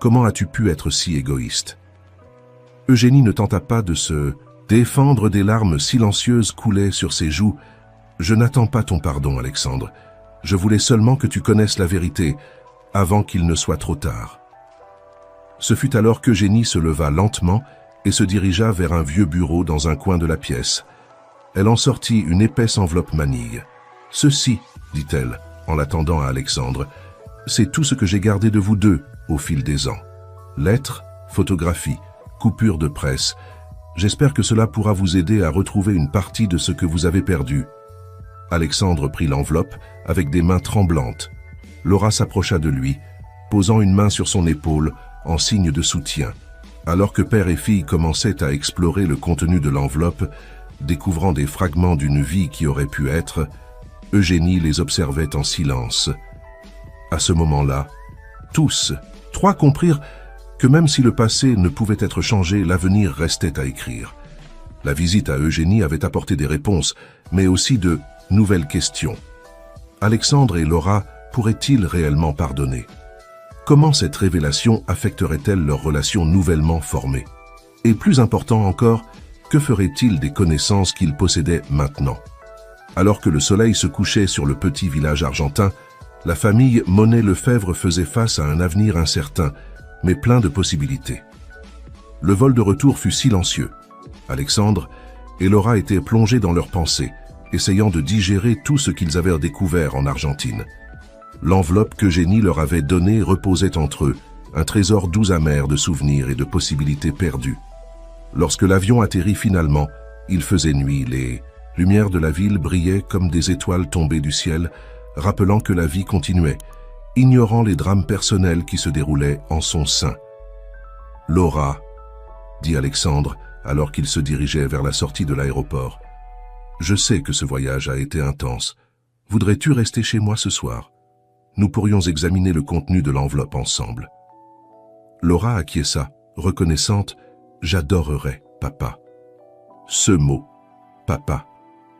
Comment as-tu pu être si égoïste? Eugénie ne tenta pas de se défendre, des larmes silencieuses coulaient sur ses joues. Je n'attends pas ton pardon, Alexandre. Je voulais seulement que tu connaisses la vérité, avant qu'il ne soit trop tard. Ce fut alors qu'Eugénie se leva lentement et se dirigea vers un vieux bureau dans un coin de la pièce. Elle en sortit une épaisse enveloppe manille. « Ceci, dit-elle, en l'attendant à Alexandre, c'est tout ce que j'ai gardé de vous deux au fil des ans. Lettres, photographies, coupures de presse. J'espère que cela pourra vous aider à retrouver une partie de ce que vous avez perdu. » Alexandre prit l'enveloppe avec des mains tremblantes. Laura s'approcha de lui, posant une main sur son épaule en signe de soutien. Alors que père et fille commençaient à explorer le contenu de l'enveloppe, découvrant des fragments d'une vie qui aurait pu être, Eugénie les observait en silence. À ce moment-là, tous Trois comprirent que même si le passé ne pouvait être changé, l'avenir restait à écrire. La visite à Eugénie avait apporté des réponses, mais aussi de nouvelles questions. Alexandre et Laura pourraient-ils réellement pardonner? Comment cette révélation affecterait-elle leur relation nouvellement formée? Et plus important encore, que feraient-ils des connaissances qu'ils possédaient maintenant? Alors que le soleil se couchait sur le petit village argentin, la famille Monet-Lefebvre faisait face à un avenir incertain, mais plein de possibilités. Le vol de retour fut silencieux. Alexandre et Laura étaient plongés dans leurs pensées, essayant de digérer tout ce qu'ils avaient découvert en Argentine. L'enveloppe qu'Eugénie leur avait donnée reposait entre eux, un trésor doux amer de souvenirs et de possibilités perdues. Lorsque l'avion atterrit finalement, il faisait nuit, les lumières de la ville brillaient comme des étoiles tombées du ciel, rappelant que la vie continuait, ignorant les drames personnels qui se déroulaient en son sein. « Laura, » dit Alexandre alors qu'il se dirigeait vers la sortie de l'aéroport, « je sais que ce voyage a été intense. Voudrais-tu rester chez moi ce soir? Nous pourrions examiner le contenu de l'enveloppe ensemble. » Laura acquiesça, reconnaissante, « J'adorerais, papa. » Ce mot, « papa »,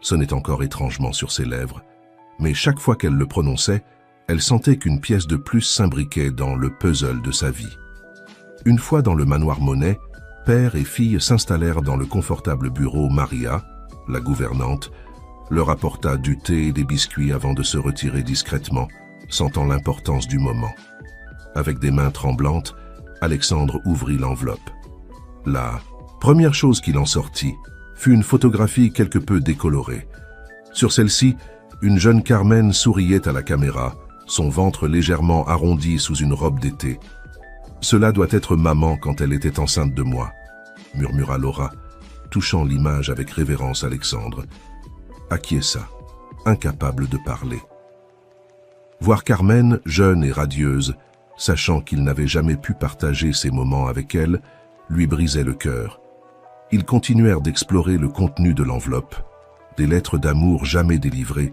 sonnait encore étrangement sur ses lèvres, mais chaque fois qu'elle le prononçait, elle sentait qu'une pièce de plus s'imbriquait dans le puzzle de sa vie. Une fois dans le manoir Monet, père et fille s'installèrent dans le confortable bureau. Maria, la gouvernante, leur apporta du thé et des biscuits avant de se retirer discrètement, sentant l'importance du moment. Avec des mains tremblantes, Alexandre ouvrit l'enveloppe. La première chose qu'il en sortit fut une photographie quelque peu décolorée. Sur celle-ci, une jeune Carmen souriait à la caméra, son ventre légèrement arrondi sous une robe d'été. « Cela doit être maman quand elle était enceinte de moi », murmura Laura, touchant l'image avec révérence. Alexandre acquiesça, incapable de parler. Voir Carmen, jeune et radieuse, sachant qu'il n'avait jamais pu partager ces moments avec elle, lui brisait le cœur. Ils continuèrent d'explorer le contenu de l'enveloppe, des lettres d'amour jamais délivrées,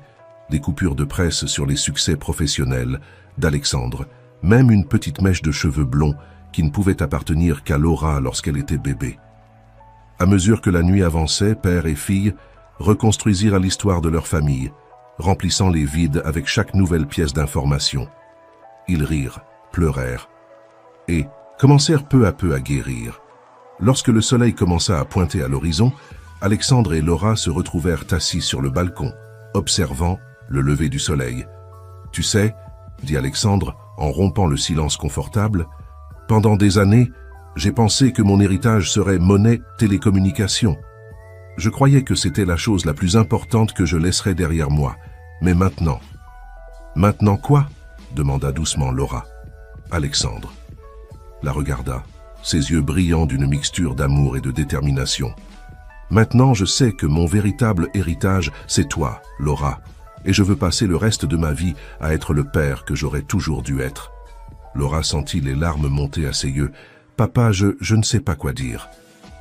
des coupures de presse sur les succès professionnels d'Alexandre, même une petite mèche de cheveux blonds qui ne pouvait appartenir qu'à Laura lorsqu'elle était bébé. À mesure que la nuit avançait, père et fille reconstruisirent l'histoire de leur famille, remplissant les vides avec chaque nouvelle pièce d'information. Ils rirent, pleurèrent et commencèrent peu à peu à guérir. Lorsque le soleil commença à pointer à l'horizon, Alexandre et Laura se retrouvèrent assis sur le balcon, observant le lever du soleil. « Tu sais, » dit Alexandre en rompant le silence confortable, « pendant des années, j'ai pensé que mon héritage serait Monet Télécommunications. Je croyais que c'était la chose la plus importante que je laisserais derrière moi. Mais maintenant... » « Maintenant quoi ?» demanda doucement Laura. Alexandre la regarda, ses yeux brillants d'une mixture d'amour et de détermination. « Maintenant, je sais que mon véritable héritage, c'est toi, Laura, et je veux passer le reste de ma vie à être le père que j'aurais toujours dû être. » Laura sentit les larmes monter à ses yeux. « Papa, je ne sais pas quoi dire. »«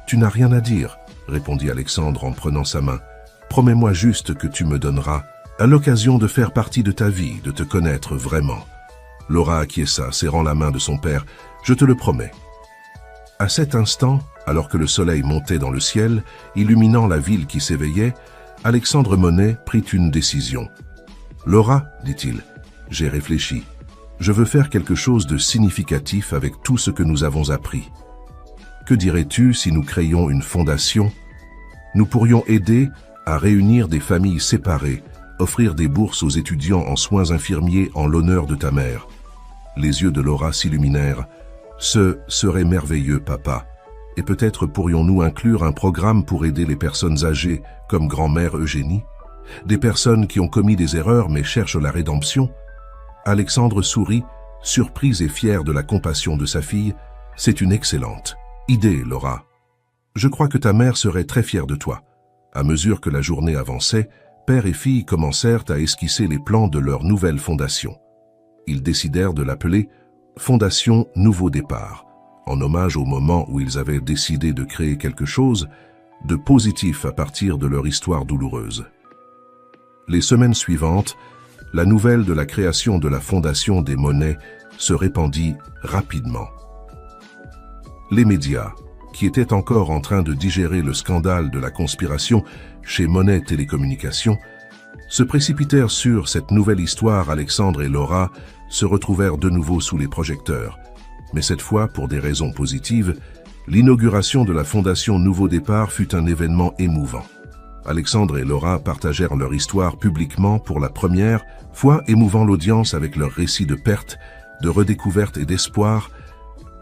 Tu n'as rien à dire, » répondit Alexandre en prenant sa main. « Promets-moi juste que tu me donneras à l'occasion de faire partie de ta vie, de te connaître vraiment. » Laura acquiesça, serrant la main de son père. « Je te le promets. » À cet instant, alors que le soleil montait dans le ciel, illuminant la ville qui s'éveillait, Alexandre Monet prit une décision. « Laura, dit-il, j'ai réfléchi. Je veux faire quelque chose de significatif avec tout ce que nous avons appris. Que dirais-tu si nous créions une fondation? Nous pourrions aider à réunir des familles séparées, offrir des bourses aux étudiants en soins infirmiers en l'honneur de ta mère. » Les yeux de Laura s'illuminèrent. « Ce serait merveilleux, papa. Et peut-être pourrions-nous inclure un programme pour aider les personnes âgées, comme grand-mère Eugénie? Des personnes qui ont commis des erreurs mais cherchent la rédemption? » Alexandre sourit, surpris et fier de la compassion de sa fille. « C'est une excellente idée, Laura. Je crois que ta mère serait très fière de toi. » À mesure que la journée avançait, père et fille commencèrent à esquisser les plans de leur nouvelle fondation. Ils décidèrent de l'appeler Fondation Nouveau Départ, en hommage au moment où ils avaient décidé de créer quelque chose de positif à partir de leur histoire douloureuse. Les semaines suivantes, la nouvelle de la création de la Fondation des Monet se répandit rapidement. Les médias, qui étaient encore en train de digérer le scandale de la conspiration chez Monet Télécommunications, se précipitèrent sur cette nouvelle histoire. Alexandre et Laura se retrouvèrent de nouveau sous les projecteurs. Mais cette fois, pour des raisons positives, l'inauguration de la Fondation Nouveau Départ fut un événement émouvant. Alexandre et Laura partagèrent leur histoire publiquement pour la première fois, émouvant l'audience avec leurs récits de perte, de redécouverte et d'espoir.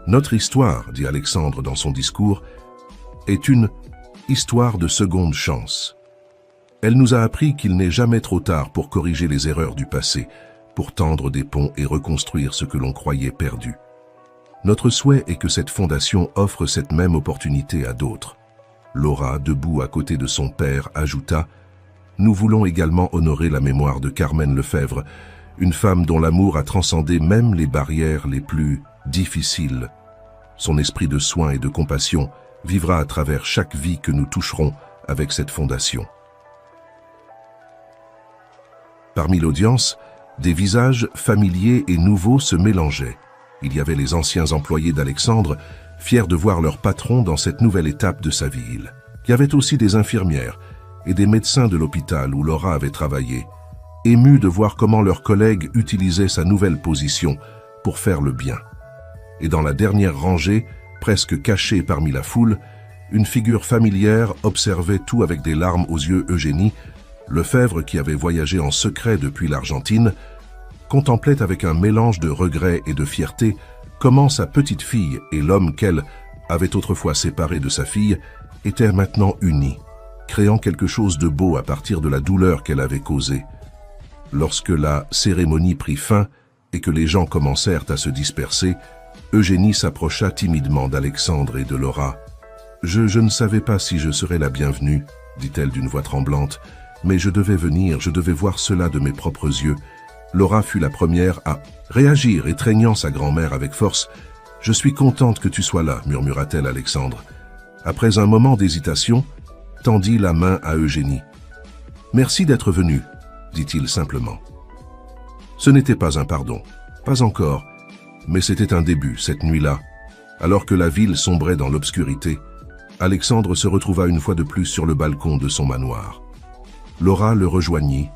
« Notre histoire, dit Alexandre dans son discours, est une histoire de seconde chance. Elle nous a appris qu'il n'est jamais trop tard pour corriger les erreurs du passé, pour tendre des ponts et reconstruire ce que l'on croyait perdu. Notre souhait est que cette fondation offre cette même opportunité à d'autres. » Laura, debout à côté de son père, ajouta « Nous voulons également honorer la mémoire de Carmen Lefebvre, une femme dont l'amour a transcendé même les barrières les plus difficiles. Son esprit de soin et de compassion vivra à travers chaque vie que nous toucherons avec cette fondation. » Parmi l'audience, des visages familiers et nouveaux se mélangeaient. Il y avait les anciens employés d'Alexandre, fiers de voir leur patron dans cette nouvelle étape de sa vie. Il y avait aussi des infirmières et des médecins de l'hôpital où Laura avait travaillé, émus de voir comment leurs collègues utilisaient sa nouvelle position pour faire le bien. Et dans la dernière rangée, presque cachée parmi la foule, une figure familière observait tout avec des larmes aux yeux. Eugénie Lefebvre, qui avait voyagé en secret depuis l'Argentine, contemplait avec un mélange de regret et de fierté comment sa petite fille et l'homme qu'elle avait autrefois séparé de sa fille étaient maintenant unis, créant quelque chose de beau à partir de la douleur qu'elle avait causée. Lorsque la cérémonie prit fin et que les gens commencèrent à se disperser, Eugénie s'approcha timidement d'Alexandre et de Laura. « Je ne savais pas si je serais la bienvenue, dit-elle d'une voix tremblante, mais je devais venir, je devais voir cela de mes propres yeux. » Laura fut la première à réagir, étreignant sa grand-mère avec force. « Je suis contente que tu sois là, murmura-t-elle Alexandre. Après un moment d'hésitation, tendit la main à Eugénie. « Merci d'être venue, dit-il simplement. Ce n'était pas un pardon, pas encore, mais c'était un début cette nuit-là. Alors que la ville sombrait dans l'obscurité, Alexandre se retrouva une fois de plus sur le balcon de son manoir. Laura le rejoignit,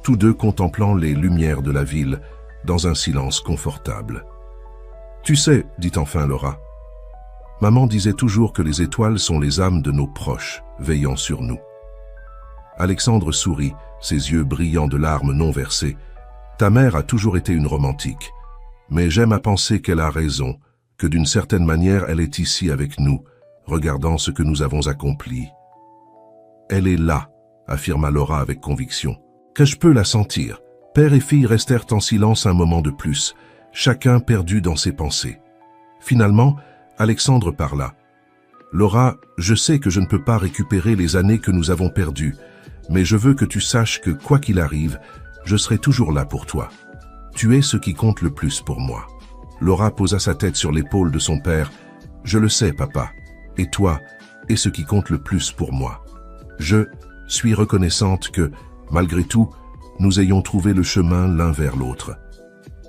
tous deux contemplant les lumières de la ville, dans un silence confortable. « Tu sais, dit enfin Laura, maman disait toujours que les étoiles sont les âmes de nos proches, veillant sur nous. » Alexandre sourit, ses yeux brillants de larmes non versées. « Ta mère a toujours été une romantique, mais j'aime à penser qu'elle a raison, que d'une certaine manière elle est ici avec nous, regardant ce que nous avons accompli. »« Elle est là, » affirma Laura avec conviction. « Que je peux la sentir. » Père et fille restèrent en silence un moment de plus, chacun perdu dans ses pensées. Finalement, Alexandre parla. « Laura, je sais que je ne peux pas récupérer les années que nous avons perdues, mais je veux que tu saches que, quoi qu'il arrive, je serai toujours là pour toi. Tu es ce qui compte le plus pour moi. » Laura posa sa tête sur l'épaule de son père. « Je le sais, papa. Et toi, est ce qui compte le plus pour moi. Je suis reconnaissante que, malgré tout, nous ayons trouvé le chemin l'un vers l'autre. »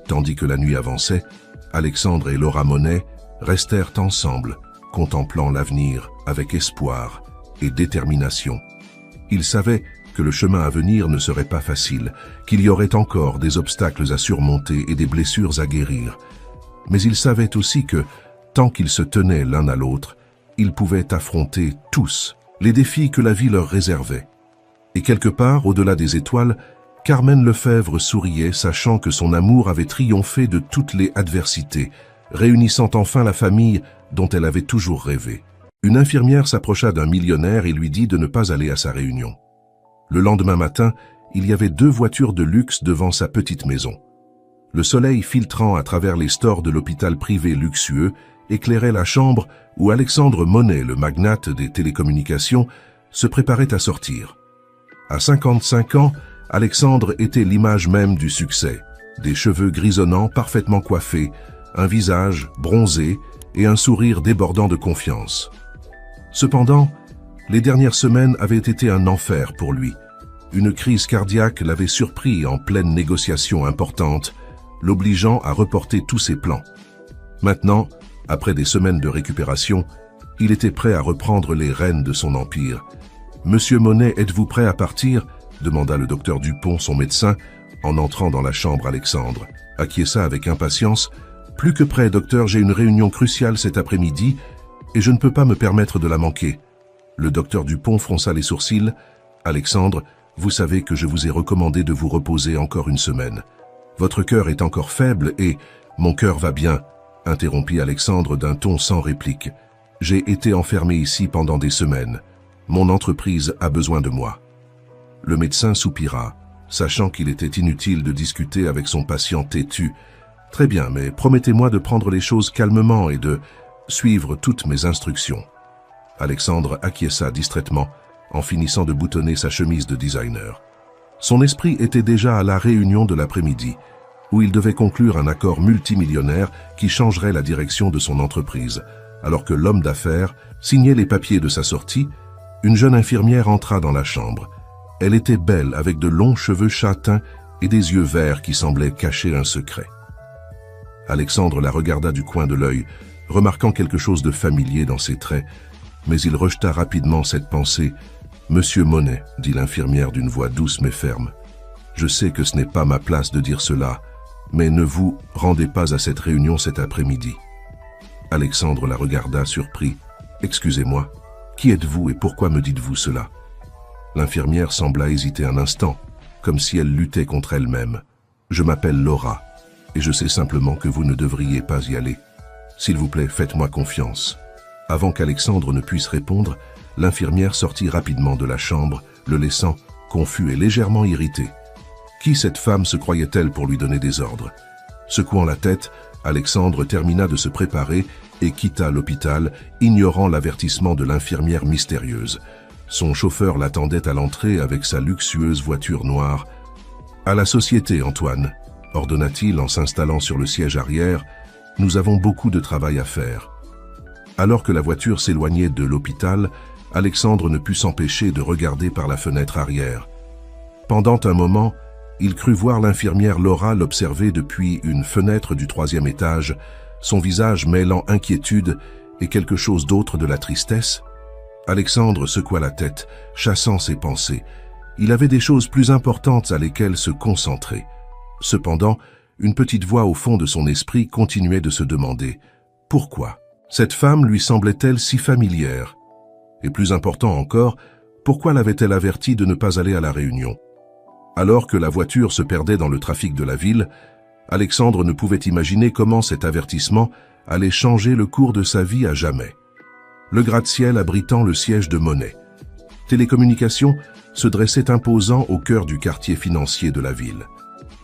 Tandis que la nuit avançait, Alexandre et Laura Monet restèrent ensemble, contemplant l'avenir avec espoir et détermination. Ils savaient que le chemin à venir ne serait pas facile, qu'il y aurait encore des obstacles à surmonter et des blessures à guérir. Mais ils savaient aussi que, tant qu'ils se tenaient l'un à l'autre, ils pouvaient affronter tous les défis que la vie leur réservait. Et quelque part, au-delà des étoiles, Carmen Lefebvre souriait, sachant que son amour avait triomphé de toutes les adversités, réunissant enfin la famille dont elle avait toujours rêvé. Une infirmière s'approcha d'un millionnaire et lui dit de ne pas aller à sa réunion. Le lendemain matin, il y avait 2 voitures de luxe devant sa petite maison. Le soleil filtrant à travers les stores de l'hôpital privé luxueux éclairait la chambre où Alexandre Monet, le magnate des télécommunications, se préparait à sortir. À 55 ans, Alexandre était l'image même du succès. Des cheveux grisonnants parfaitement coiffés, un visage bronzé et un sourire débordant de confiance. Cependant, les dernières semaines avaient été un enfer pour lui. Une crise cardiaque l'avait surpris en pleine négociation importante, l'obligeant à reporter tous ses plans. Maintenant, après des semaines de récupération, il était prêt à reprendre les rênes de son empire. « Monsieur Monet, êtes-vous prêt à partir ?» demanda le docteur Dupont, son médecin, en entrant dans la chambre. Alexandre acquiesça avec impatience. « Plus que prêt, docteur, j'ai une réunion cruciale cet après-midi et je ne peux pas me permettre de la manquer. » Le docteur Dupont fronça les sourcils. « Alexandre, vous savez que je vous ai recommandé de vous reposer encore une semaine. Votre cœur est encore faible et... »« Mon cœur va bien », interrompit Alexandre d'un ton sans réplique. « J'ai été enfermé ici pendant des semaines. Mon entreprise a besoin de moi. » Le médecin soupira, sachant qu'il était inutile de discuter avec son patient têtu. « Très bien, mais promettez-moi de prendre les choses calmement et de suivre toutes mes instructions. » Alexandre acquiesça distraitement, en finissant de boutonner sa chemise de designer. Son esprit était déjà à la réunion de l'après-midi, où il devait conclure un accord multimillionnaire qui changerait la direction de son entreprise. Alors que l'homme d'affaires signait les papiers de sa sortie, une jeune infirmière entra dans la chambre. Elle était belle, avec de longs cheveux châtains et des yeux verts qui semblaient cacher un secret. Alexandre la regarda du coin de l'œil, remarquant quelque chose de familier dans ses traits, mais il rejeta rapidement cette pensée. « Monsieur Monet, » dit l'infirmière d'une voix douce mais ferme, « je sais que ce n'est pas ma place de dire cela, mais ne vous rendez pas à cette réunion cet après-midi. » Alexandre la regarda surpris. « Excusez-moi, qui êtes-vous et pourquoi me dites-vous cela ?» L'infirmière sembla hésiter un instant, comme si elle luttait contre elle-même. « Je m'appelle Laura, et je sais simplement que vous ne devriez pas y aller. S'il vous plaît, faites-moi confiance. » Avant qu'Alexandre ne puisse répondre, l'infirmière sortit rapidement de la chambre, le laissant confus et légèrement irrité. Qui cette femme se croyait-elle pour lui donner des ordres? Secouant la tête, Alexandre termina de se préparer et quitta l'hôpital, ignorant l'avertissement de l'infirmière mystérieuse. Son chauffeur l'attendait à l'entrée avec sa luxueuse voiture noire. « À la société, Antoine », ordonna-t-il en s'installant sur le siège arrière, « nous avons beaucoup de travail à faire. » Alors que la voiture s'éloignait de l'hôpital, Alexandre ne put s'empêcher de regarder par la fenêtre arrière. Pendant un moment, il crut voir l'infirmière Laura l'observer depuis une fenêtre du 3e étage, son visage mêlant inquiétude et quelque chose d'autre de la tristesse. Alexandre secoua la tête, chassant ses pensées. Il avait des choses plus importantes à lesquelles se concentrer. Cependant, une petite voix au fond de son esprit continuait de se demander « Pourquoi ?» Cette femme lui semblait-elle si familière? Et plus important encore, pourquoi l'avait-elle averti de ne pas aller à la réunion? Alors que la voiture se perdait dans le trafic de la ville, Alexandre ne pouvait imaginer comment cet avertissement allait changer le cours de sa vie à jamais. Le gratte-ciel abritant le siège de Monet. Télécommunications se dressait imposant au cœur du quartier financier de la ville.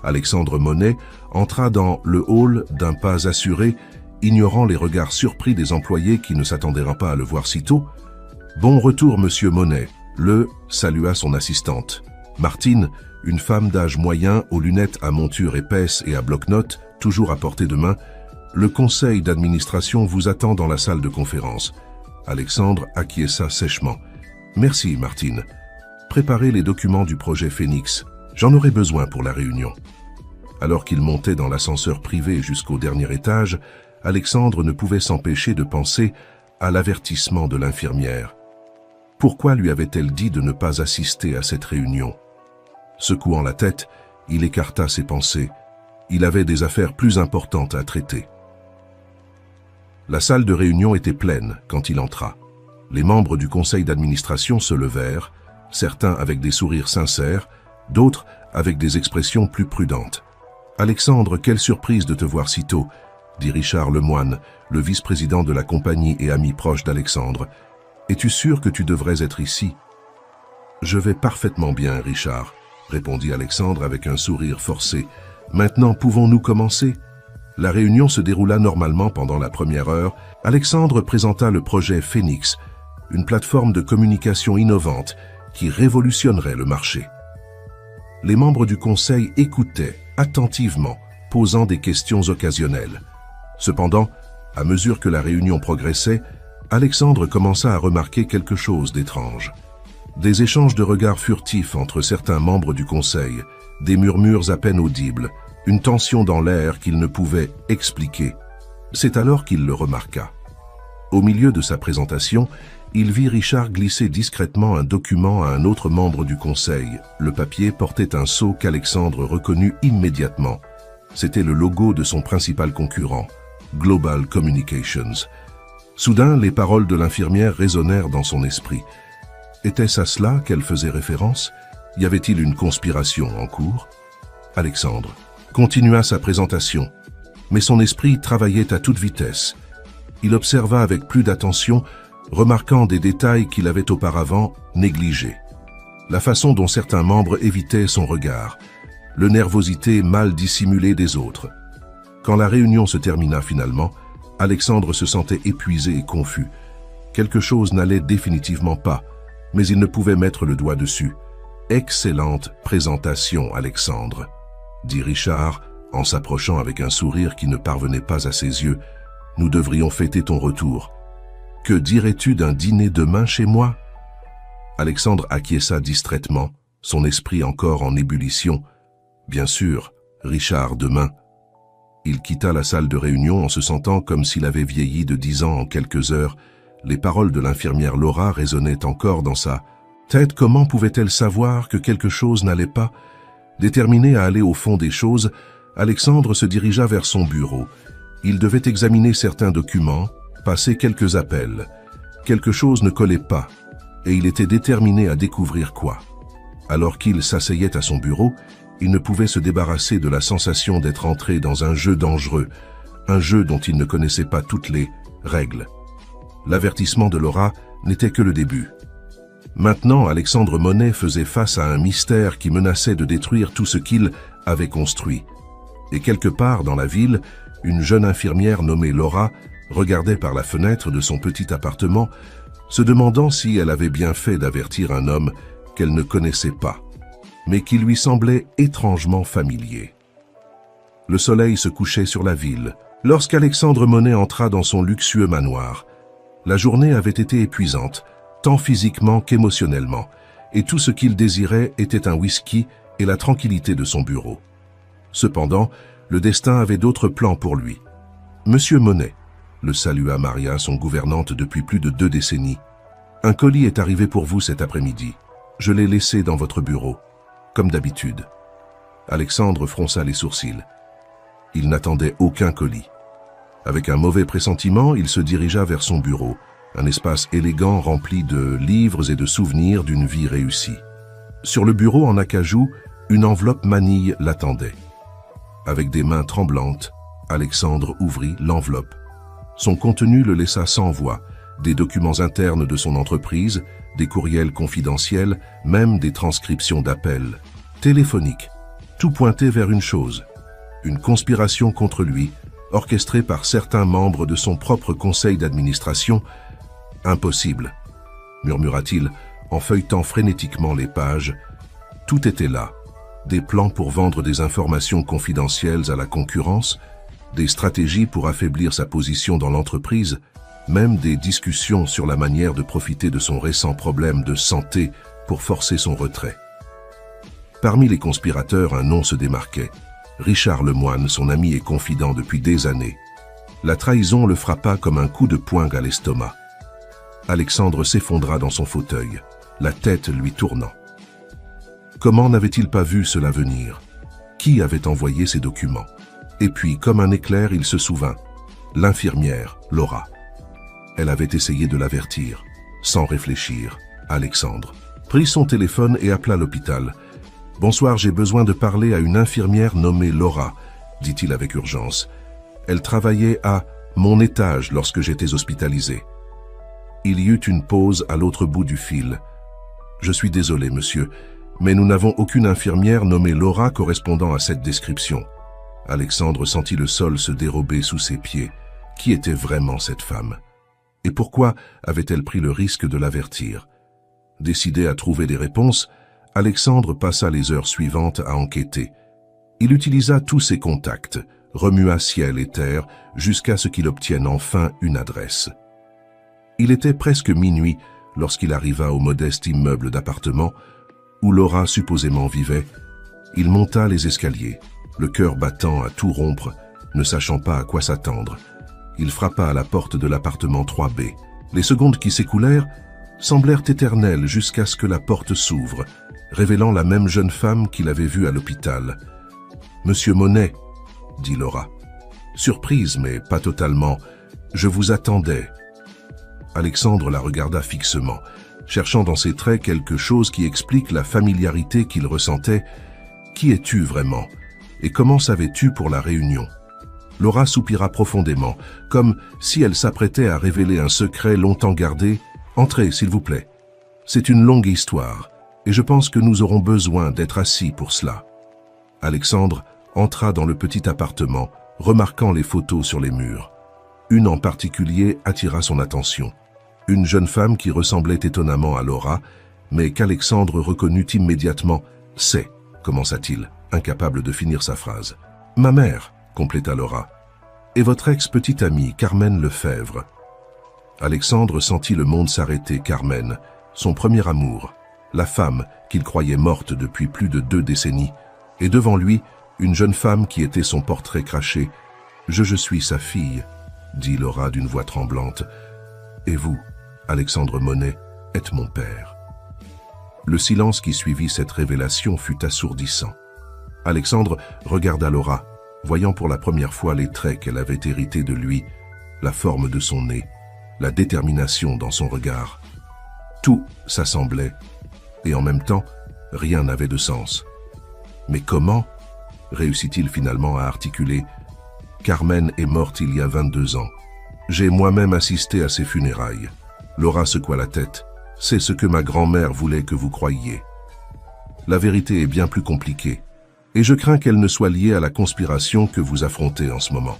Alexandre Monet entra dans le hall d'un pas assuré, ignorant les regards surpris des employés qui ne s'attendirent pas à le voir si tôt. « Bon retour, monsieur Monet », salua son assistante. Martine, une femme d'âge moyen, aux lunettes à monture épaisse et à bloc-notes, toujours à portée de main, « Le conseil d'administration vous attend dans la salle de conférence. » Alexandre acquiesça sèchement. « Merci, Martine. Préparez les documents du projet Phoenix. J'en aurai besoin pour la réunion. » Alors qu'il montait dans l'ascenseur privé jusqu'au dernier étage, Alexandre ne pouvait s'empêcher de penser à l'avertissement de l'infirmière. Pourquoi lui avait-elle dit de ne pas assister à cette réunion? Secouant la tête, il écarta ses pensées. Il avait des affaires plus importantes à traiter. La salle de réunion était pleine quand il entra. Les membres du conseil d'administration se levèrent, certains avec des sourires sincères, d'autres avec des expressions plus prudentes. « Alexandre, quelle surprise de te voir si tôt !» dit Richard Lemoine, le vice-président de la compagnie et ami proche d'Alexandre. « Es-tu sûr que tu devrais être ici ?»« Je vais parfaitement bien, Richard, » répondit Alexandre avec un sourire forcé. « Maintenant, pouvons-nous commencer ?» La réunion se déroula normalement pendant la première heure. Alexandre présenta le projet Phoenix, une plateforme de communication innovante qui révolutionnerait le marché. Les membres du conseil écoutaient attentivement, posant des questions occasionnelles. Cependant, à mesure que la réunion progressait, Alexandre commença à remarquer quelque chose d'étrange. Des échanges de regards furtifs entre certains membres du conseil, des murmures à peine audibles, une tension dans l'air qu'il ne pouvait expliquer. C'est alors qu'il le remarqua. Au milieu de sa présentation, il vit Richard glisser discrètement un document à un autre membre du conseil. Le papier portait un sceau qu'Alexandre reconnut immédiatement. C'était le logo de son principal concurrent, Global Communications. Soudain, les paroles de l'infirmière résonnèrent dans son esprit. Était-ce à cela qu'elle faisait référence? Y avait-il une conspiration en cours? Alexandre continua sa présentation, mais son esprit travaillait à toute vitesse. Il observa avec plus d'attention, remarquant des détails qu'il avait auparavant négligés. La façon dont certains membres évitaient son regard, le nervosité mal dissimulée des autres. Quand la réunion se termina finalement, Alexandre se sentait épuisé et confus. Quelque chose n'allait définitivement pas, mais il ne pouvait mettre le doigt dessus. « Excellente présentation, Alexandre », dit Richard en s'approchant avec un sourire qui ne parvenait pas à ses yeux. « Nous devrions fêter ton retour. Que dirais-tu d'un dîner demain chez moi ?» Alexandre acquiesça distraitement, son esprit encore en ébullition. « Bien sûr, Richard, demain. » Il quitta la salle de réunion en se sentant comme s'il avait vieilli de 10 ans en quelques heures. Les paroles de l'infirmière Laura résonnaient encore dans sa tête. Comment pouvait-elle savoir que quelque chose n'allait pas? Déterminé à aller au fond des choses, Alexandre se dirigea vers son bureau. Il devait examiner certains documents, passer quelques appels. Quelque chose ne collait pas, et il était déterminé à découvrir quoi. Alors qu'il s'asseyait à son bureau, il ne pouvait se débarrasser de la sensation d'être entré dans un jeu dangereux, un jeu dont il ne connaissait pas toutes les règles. L'avertissement de Laura n'était que le début. Maintenant, Alexandre Monet faisait face à un mystère qui menaçait de détruire tout ce qu'il avait construit. Et quelque part dans la ville, une jeune infirmière nommée Laura regardait par la fenêtre de son petit appartement, se demandant si elle avait bien fait d'avertir un homme qu'elle ne connaissait pas, mais qui lui semblait étrangement familier. Le soleil se couchait sur la ville, lorsqu'Alexandre Monet entra dans son luxueux manoir. La journée avait été épuisante, tant physiquement qu'émotionnellement, et tout ce qu'il désirait était un whisky et la tranquillité de son bureau. Cependant, le destin avait d'autres plans pour lui. « Monsieur Monet », le salua Maria, son gouvernante depuis plus de 2 décennies. « Un colis est arrivé pour vous cet après-midi. Je l'ai laissé dans votre bureau, comme d'habitude. » Alexandre fronça les sourcils. Il n'attendait aucun colis. Avec un mauvais pressentiment, il se dirigea vers son bureau, un espace élégant rempli de livres et de souvenirs d'une vie réussie. Sur le bureau en acajou, une enveloppe manille l'attendait. Avec des mains tremblantes, Alexandre ouvrit l'enveloppe. Son contenu le laissa sans voix, des documents internes de son entreprise, des courriels confidentiels, même des transcriptions d'appels téléphoniques. Tout pointait vers une chose, une conspiration contre lui, orchestrée par certains membres de son propre conseil d'administration. « Impossible », murmura-t-il en feuilletant frénétiquement les pages. Tout était là, des plans pour vendre des informations confidentielles à la concurrence, des stratégies pour affaiblir sa position dans l'entreprise, même des discussions sur la manière de profiter de son récent problème de santé pour forcer son retrait. Parmi les conspirateurs, un nom se démarquait. Richard Lemoine, son ami et confident depuis des années. La trahison le frappa comme un coup de poing à l'estomac. Alexandre s'effondra dans son fauteuil, la tête lui tournant. Comment n'avait-il pas vu cela venir? Qui avait envoyé ces documents? Et puis, comme un éclair, il se souvint. L'infirmière, Laura. Elle avait essayé de l'avertir. Sans réfléchir, Alexandre prit son téléphone et appela l'hôpital. « Bonsoir, j'ai besoin de parler à une infirmière nommée Laura », dit-il avec urgence. « Elle travaillait à mon étage lorsque j'étais hospitalisé. » Il y eut une pause à l'autre bout du fil. « Je suis désolé, monsieur, mais nous n'avons aucune infirmière nommée Laura correspondant à cette description. » Alexandre sentit le sol se dérober sous ses pieds. Qui était vraiment cette femme? Et pourquoi avait-elle pris le risque de l'avertir? Décidé à trouver des réponses, Alexandre passa les heures suivantes à enquêter. Il utilisa tous ses contacts, remua ciel et terre, jusqu'à ce qu'il obtienne enfin une adresse. Il était presque minuit lorsqu'il arriva au modeste immeuble d'appartement où Laura supposément vivait. Il monta les escaliers. le cœur battant à tout rompre, ne sachant pas à quoi s'attendre. Il frappa à la porte de l'appartement 3B. Les secondes qui s'écoulèrent semblèrent éternelles jusqu'à ce que la porte s'ouvre, révélant la même jeune femme qu'il avait vue à l'hôpital. « Monsieur Monet », dit Laura. Surprise, mais pas totalement. « Je vous attendais. » Alexandre la regarda fixement, cherchant dans ses traits quelque chose qui explique la familiarité qu'il ressentait. « Qui es-tu vraiment? Et comment savais-tu pour la réunion ?» Laura soupira profondément, comme si elle s'apprêtait à révéler un secret longtemps gardé. « Entrez, s'il vous plaît. C'est une longue histoire, et je pense que nous aurons besoin d'être assis pour cela. » Alexandre entra dans le petit appartement, remarquant les photos sur les murs. Une en particulier attira son attention. Une jeune femme qui ressemblait étonnamment à Laura, mais qu'Alexandre reconnut immédiatement. « C'est », commença-t-il, incapable de finir sa phrase. « Ma mère », compléta Laura, « et votre ex-petite amie, Carmen Lefebvre. » Alexandre sentit le monde s'arrêter. Carmen, son premier amour, la femme qu'il croyait morte depuis plus de 2 décennies, et devant lui, une jeune femme qui était son portrait craché. « Je suis sa fille », dit Laura d'une voix tremblante. « Et vous, Alexandre Monet, êtes mon père. » Le silence qui suivit cette révélation fut assourdissant. Alexandre regarda Laura, voyant pour la première fois les traits qu'elle avait hérités de lui, la forme de son nez, la détermination dans son regard. Tout s'assemblait, et en même temps, rien n'avait de sens. Mais comment réussit-il finalement à articuler « Carmen est morte il y a 22 ans. J'ai moi-même assisté à ses funérailles. » Laura secoua la tête. « C'est ce que ma grand-mère voulait que vous croyiez. La vérité est bien plus compliquée, et je crains qu'elle ne soit liée à la conspiration que vous affrontez en ce moment. »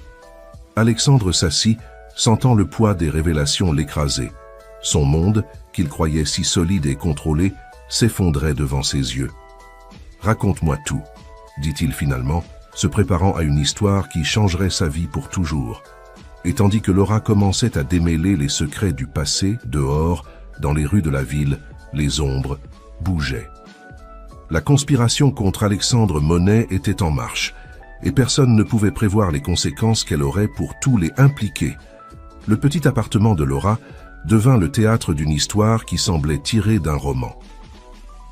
Alexandre s'assit, sentant le poids des révélations l'écraser. Son monde, qu'il croyait si solide et contrôlé, s'effondrait devant ses yeux. « Raconte-moi tout, » dit-il finalement, se préparant à une histoire qui changerait sa vie pour toujours. Et tandis que Laura commençait à démêler les secrets du passé, dehors, dans les rues de la ville, les ombres bougeaient. La conspiration contre Alexandre Monet était en marche, et personne ne pouvait prévoir les conséquences qu'elle aurait pour tous les impliqués. Le petit appartement de Laura devint le théâtre d'une histoire qui semblait tirée d'un roman.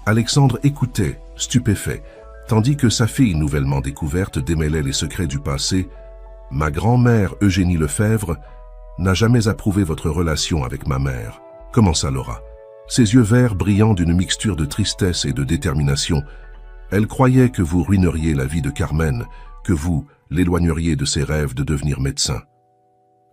Alexandre écoutait, stupéfait, tandis que sa fille nouvellement découverte démêlait les secrets du passé. « Ma grand-mère, Eugénie Lefebvre, n'a jamais approuvé votre relation avec ma mère, » commença Laura, ses yeux verts brillant d'une mixture de tristesse et de détermination. Elle croyait que vous ruineriez la vie de Carmen, que vous l'éloigneriez de ses rêves de devenir médecin.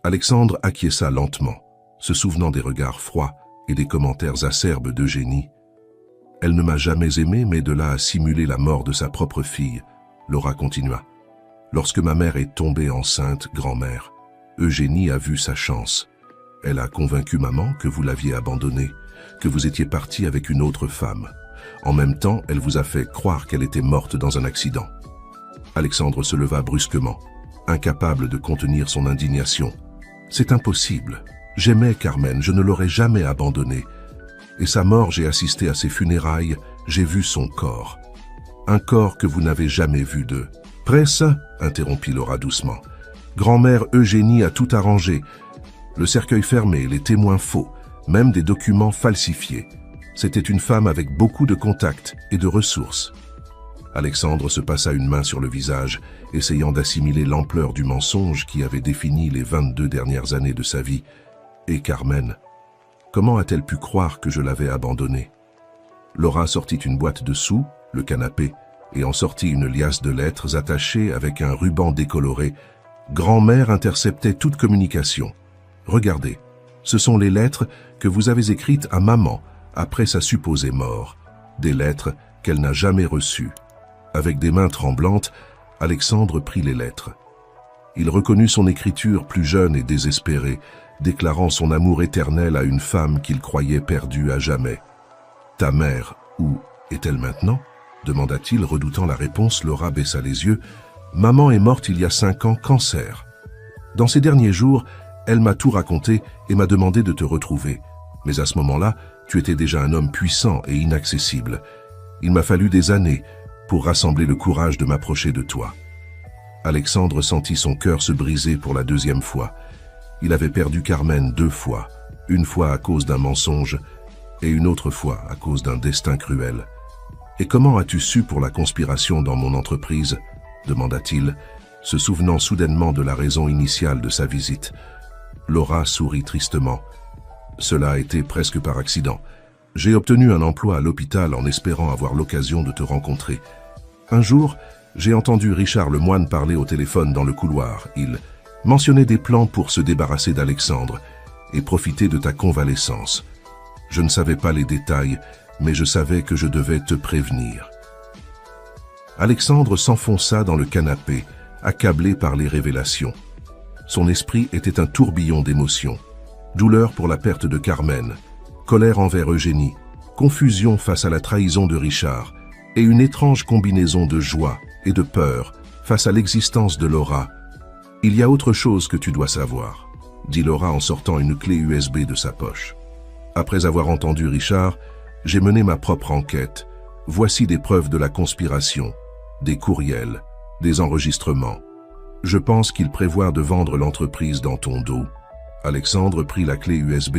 Alexandre acquiesça lentement, se souvenant des regards froids et des commentaires acerbes d'Eugénie. « Elle ne m'a jamais aimé, mais de là à simuler la mort de sa propre fille. » Laura continua. « Lorsque ma mère est tombée enceinte, grand-mère, Eugénie a vu sa chance. Elle a convaincu maman que vous l'aviez abandonnée, que vous étiez parti avec une autre femme. En même temps, elle vous a fait croire qu'elle était morte dans un accident. » Alexandre se leva brusquement, incapable de contenir son indignation. « C'est impossible. J'aimais Carmen, je ne l'aurais jamais abandonnée. Et sa mort, j'ai assisté à ses funérailles, j'ai vu son corps. Un corps que vous n'avez jamais vu de... » « Presse, interrompit Laura doucement. Grand-mère Eugénie a tout arrangé. Le cercueil fermé, les témoins faux, même des documents falsifiés. C'était une femme avec beaucoup de contacts et de ressources. » Alexandre se passa une main sur le visage, essayant d'assimiler l'ampleur du mensonge qui avait défini les 22 dernières années de sa vie. Et Carmen, comment a-t-elle pu croire que je l'avais abandonnée? Laura sortit une boîte de sous, le canapé, et en sortit une liasse de lettres attachées avec un ruban décoloré. Grand-mère interceptait toute communication. Regardez, ce sont les lettres que vous avez écrites à maman après sa supposée mort. Des lettres qu'elle n'a jamais reçues. Avec des mains tremblantes, Alexandre prit les lettres. Il reconnut son écriture plus jeune et désespérée, déclarant son amour éternel à une femme qu'il croyait perdue à jamais. « Ta mère, où est-elle maintenant ?» demanda-t-il, redoutant la réponse. Laura baissa les yeux. « Maman est morte il y a 5 ans, cancer. Dans ces derniers jours, elle m'a tout raconté et m'a demandé de te retrouver. Mais à ce moment-là, tu étais déjà un homme puissant et inaccessible. Il m'a fallu des années pour rassembler le courage de m'approcher de toi. Alexandre sentit son cœur se briser pour la deuxième fois. Il avait perdu Carmen 2 fois, une fois à cause d'un mensonge et une autre fois à cause d'un destin cruel. « Et comment as-tu su pour la conspiration dans mon entreprise ?» demanda-t-il, se souvenant soudainement de la raison initiale de sa visite. Laura sourit tristement. « Cela a été presque par accident. J'ai obtenu un emploi à l'hôpital en espérant avoir l'occasion de te rencontrer. Un jour, j'ai entendu Richard Lemoine parler au téléphone dans le couloir. Il mentionnait des plans pour se débarrasser d'Alexandre et profiter de ta convalescence. Je ne savais pas les détails, mais je savais que je devais te prévenir. » Alexandre s'enfonça dans le canapé, accablé par les révélations. Son esprit était un tourbillon d'émotions. Douleur pour la perte de Carmen, colère envers Eugénie, confusion face à la trahison de Richard, et une étrange combinaison de joie et de peur face à l'existence de Laura. « Il y a autre chose que tu dois savoir », dit Laura en sortant une clé USB de sa poche. « Après avoir entendu Richard, j'ai mené ma propre enquête. Voici des preuves de la conspiration, des courriels, des enregistrements. Je pense qu'il prévoit de vendre l'entreprise dans ton dos. » Alexandre prit la clé USB,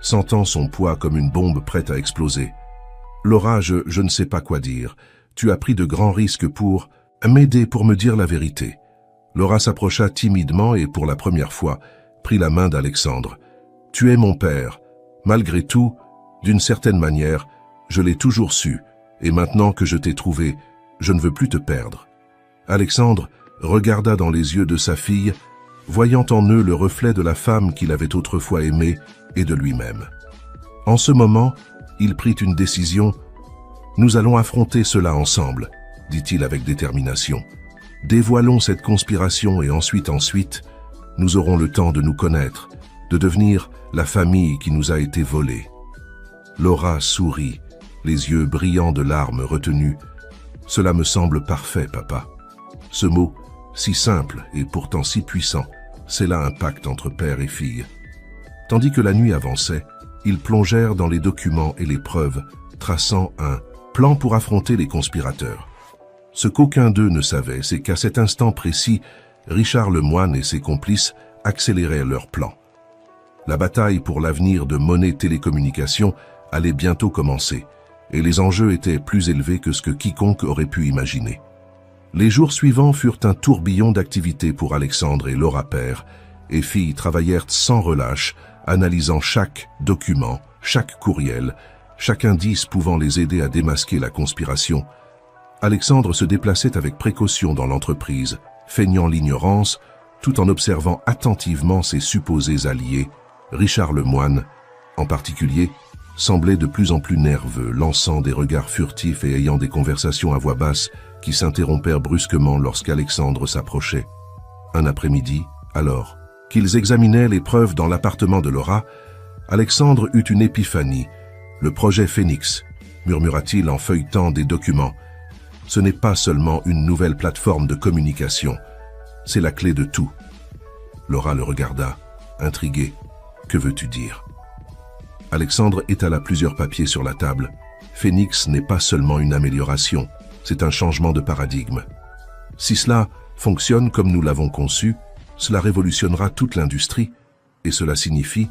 sentant son poids comme une bombe prête à exploser. « Laura, je ne sais pas quoi dire. Tu as pris de grands risques pour m'aider, pour me dire la vérité. » Laura s'approcha timidement et pour la première fois, prit la main d'Alexandre. « Tu es mon père. Malgré tout, d'une certaine manière, je l'ai toujours su, et maintenant que je t'ai trouvé, je ne veux plus te perdre. » Alexandre regarda dans les yeux de sa fille, voyant en eux le reflet de la femme qu'il avait autrefois aimée et de lui-même. En ce moment, il prit une décision. « Nous allons affronter cela ensemble, » dit-il avec détermination. « Dévoilons cette conspiration et ensuite, nous aurons le temps de nous connaître, de devenir la famille qui nous a été volée. » Laura sourit, les yeux brillants de larmes retenues. « Cela me semble parfait, papa. » Ce mot, si simple et pourtant si puissant, c'est là un pacte entre père et fille. Tandis que la nuit avançait, ils plongèrent dans les documents et les preuves, traçant un plan pour affronter les conspirateurs. Ce qu'aucun d'eux ne savait, c'est qu'à cet instant précis, Richard Lemoine et ses complices accéléraient leur plan. La bataille pour l'avenir de Monnaie Télécommunications allait bientôt commencer, et les enjeux étaient plus élevés que ce que quiconque aurait pu imaginer. Les jours suivants furent un tourbillon d'activités pour Alexandre et Laura père et fille travaillèrent sans relâche, analysant chaque document, chaque courriel, chaque indice pouvant les aider à démasquer la conspiration. Alexandre se déplaçait avec précaution dans l'entreprise, feignant l'ignorance, tout en observant attentivement ses supposés alliés. Richard Lemoine, en particulier, semblait de plus en plus nerveux, lançant des regards furtifs et ayant des conversations à voix basse qui s'interrompèrent brusquement lorsqu'Alexandre s'approchait. Un après-midi, alors qu'ils examinaient les preuves dans l'appartement de Laura, Alexandre eut une épiphanie. « Le projet Phoenix », murmura-t-il en feuilletant des documents. « Ce n'est pas seulement une nouvelle plateforme de communication, c'est la clé de tout. » Laura le regarda, intriguée. « Que veux-tu dire ?» Alexandre étala plusieurs papiers sur la table. « Phoenix n'est pas seulement une amélioration, c'est un changement de paradigme. Si cela fonctionne comme nous l'avons conçu, cela révolutionnera toute l'industrie, et cela signifie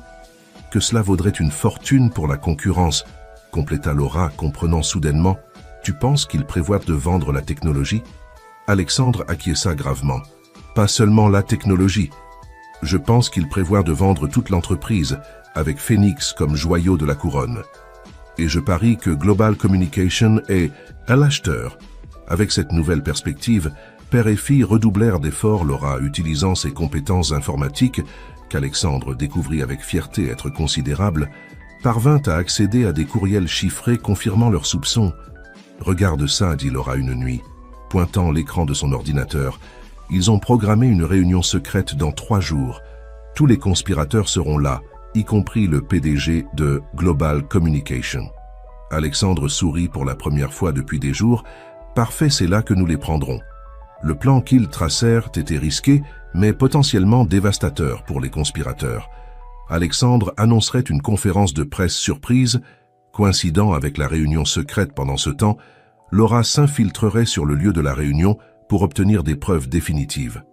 que cela vaudrait une fortune pour la concurrence, » compléta Laura, comprenant soudainement. « Tu penses qu'il prévoit de vendre la technologie ?» Alexandre acquiesça gravement. « Pas seulement la technologie. Je pense qu'il prévoit de vendre toute l'entreprise, avec Phoenix comme joyau de la couronne. Et je parie que Global Communication est à l'acheteur. » Avec cette nouvelle perspective, père et fille redoublèrent d'efforts. Laura, utilisant ses compétences informatiques, qu'Alexandre découvrit avec fierté être considérables, parvint à accéder à des courriels chiffrés confirmant leurs soupçons. « Regarde ça, » dit Laura une nuit, pointant l'écran de son ordinateur. « Ils ont programmé une réunion secrète dans 3 jours. Tous les conspirateurs seront là, y compris le PDG de Global Communication. » Alexandre sourit pour la première fois depuis des jours. « Parfait, c'est là que nous les prendrons. » Le plan qu'ils tracèrent était risqué, mais potentiellement dévastateur pour les conspirateurs. Alexandre annoncerait une conférence de presse surprise. Coïncidant avec la réunion secrète pendant ce temps, Laura s'infiltrerait sur le lieu de la réunion pour obtenir des preuves définitives.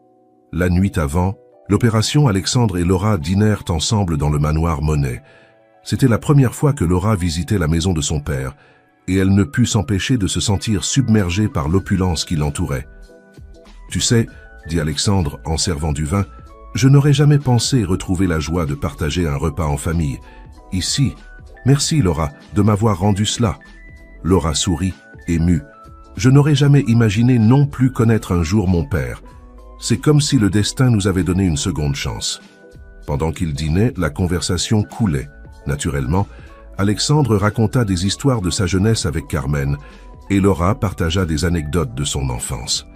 La nuit avant, l'opération Alexandre et Laura dînèrent ensemble dans le manoir Monet. C'était la première fois que Laura visitait la maison de son père, et elle ne put s'empêcher de se sentir submergée par l'opulence qui l'entourait. « Tu sais, » dit Alexandre en servant du vin, « je n'aurais jamais pensé retrouver la joie de partager un repas en famille. Ici, merci Laura de m'avoir rendu cela. » Laura sourit, émue. « Je n'aurais jamais imaginé non plus connaître un jour mon père. C'est comme si le destin nous avait donné une seconde chance. » Pendant qu'ils dînaient, la conversation coulait. Naturellement, Alexandre raconta des histoires de sa jeunesse avec Carmen, et Laura partagea des anecdotes de son enfance.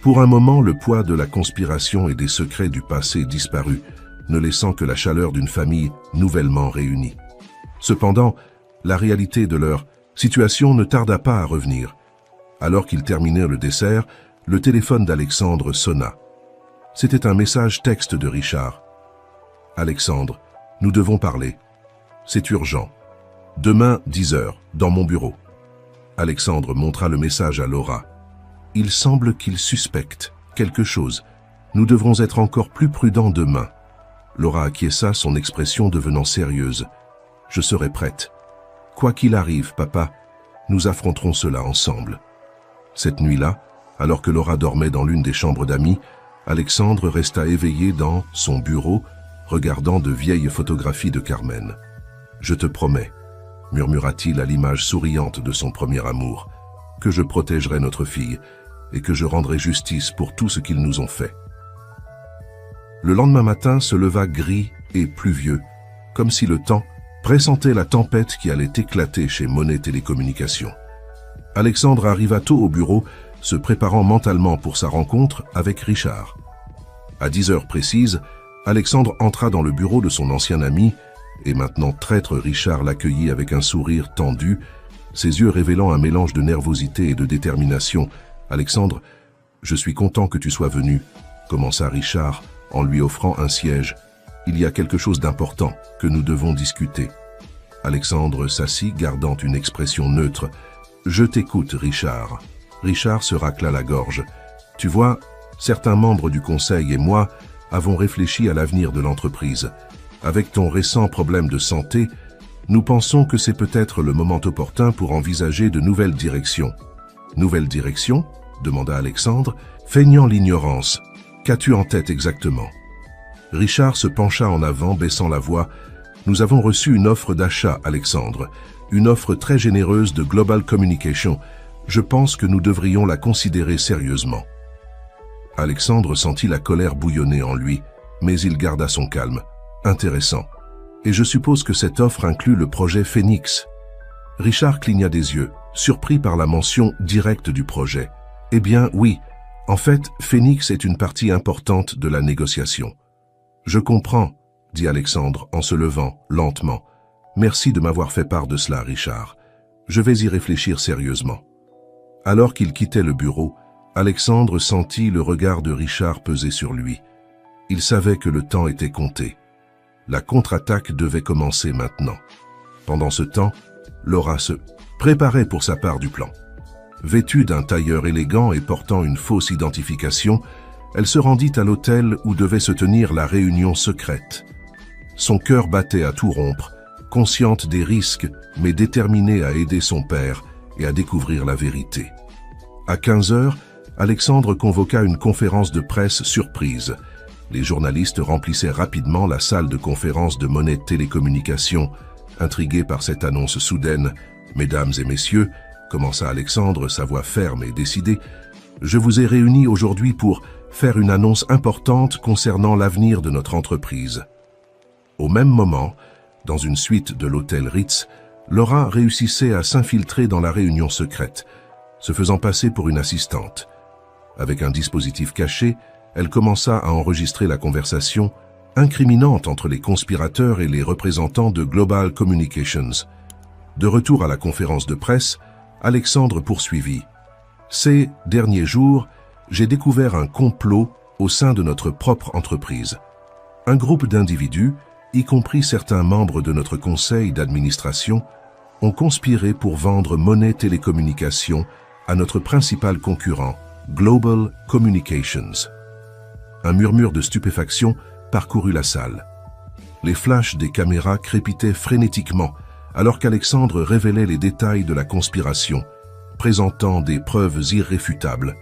Pour un moment, le poids de la conspiration et des secrets du passé disparut, ne laissant que la chaleur d'une famille nouvellement réunie. Cependant, la réalité de leur situation ne tarda pas à revenir. Alors qu'ils terminèrent le dessert, le téléphone d'Alexandre sonna. C'était un message texte de Richard. « Alexandre, nous devons parler. C'est urgent. Demain, 10h, dans mon bureau. » Alexandre montra le message à Laura. « Il semble qu'il suspecte quelque chose. Nous devrons être encore plus prudents demain. » Laura acquiesça, son expression devenant sérieuse. « Je serai prête. Quoi qu'il arrive, papa, nous affronterons cela ensemble. » Cette nuit-là, alors que Laura dormait dans l'une des chambres d'amis, Alexandre resta éveillé dans son bureau, regardant de vieilles photographies de Carmen. « Je te promets, » murmura-t-il à l'image souriante de son premier amour, « que je protégerai notre fille et que je rendrai justice pour tout ce qu'ils nous ont fait. » Le lendemain matin se leva gris et pluvieux, comme si le temps pressentait la tempête qui allait éclater chez Monet Télécommunications. Alexandre arriva tôt au bureau, se préparant mentalement pour sa rencontre avec Richard. À 10h précises, Alexandre entra dans le bureau de son ancien ami, et maintenant traître Richard l'accueillit avec un sourire tendu, ses yeux révélant un mélange de nervosité et de détermination. « Alexandre, je suis content que tu sois venu, » commença Richard en lui offrant un siège. « Il y a quelque chose d'important que nous devons discuter. » Alexandre s'assit, gardant une expression neutre. « Je t'écoute, Richard. » Richard se racla la gorge. « Tu vois, certains membres du conseil et moi avons réfléchi à l'avenir de l'entreprise. Avec ton récent problème de santé, nous pensons que c'est peut-être le moment opportun pour envisager de nouvelles directions. » « Nouvelles directions ?» demanda Alexandre, feignant l'ignorance. « Qu'as-tu en tête exactement ?» Richard se pencha en avant, baissant la voix. « Nous avons reçu une offre d'achat, Alexandre. Une offre très généreuse de Global Communication. Je pense que nous devrions la considérer sérieusement. » Alexandre sentit la colère bouillonner en lui, mais il garda son calme. « Intéressant. Et je suppose que cette offre inclut le projet Phoenix. » Richard cligna des yeux, surpris par la mention directe du projet. « Eh bien, oui. En fait, Phoenix est une partie importante de la négociation. »« Je comprends, » dit Alexandre en se levant, lentement. « Merci de m'avoir fait part de cela, Richard. Je vais y réfléchir sérieusement. » Alors qu'il quittait le bureau, Alexandre sentit le regard de Richard peser sur lui. Il savait que le temps était compté. La contre-attaque devait commencer maintenant. Pendant ce temps, Laura se préparait pour sa part du plan. Vêtue d'un tailleur élégant et portant une fausse identification, elle se rendit à l'hôtel où devait se tenir la réunion secrète. Son cœur battait à tout rompre, consciente des risques, mais déterminée à aider son père et à découvrir la vérité. À 15h, Alexandre convoqua une conférence de presse surprise. Les journalistes remplissaient rapidement la salle de conférence de Monet Télécommunications. Intrigué par cette annonce soudaine, « Mesdames et messieurs, » commença Alexandre, sa voix ferme et décidée, « je vous ai réunis aujourd'hui pour faire une annonce importante concernant l'avenir de notre entreprise. » Au même moment, dans une suite de l'hôtel Ritz, Laura réussissait à s'infiltrer dans la réunion secrète, se faisant passer pour une assistante. Avec un dispositif caché, elle commença à enregistrer la conversation incriminante entre les conspirateurs et les représentants de Global Communications. De retour à la conférence de presse, Alexandre poursuivit. « Ces derniers jours, j'ai découvert un complot au sein de notre propre entreprise. Un groupe d'individus, y compris certains membres de notre conseil d'administration, ont conspiré pour vendre Monet Télécommunications à notre principal concurrent, Global Communications. Un murmure de stupéfaction parcourut la salle. Les flashs des caméras crépitaient frénétiquement alors qu'Alexandre révélait les détails de la conspiration, présentant des preuves irréfutables.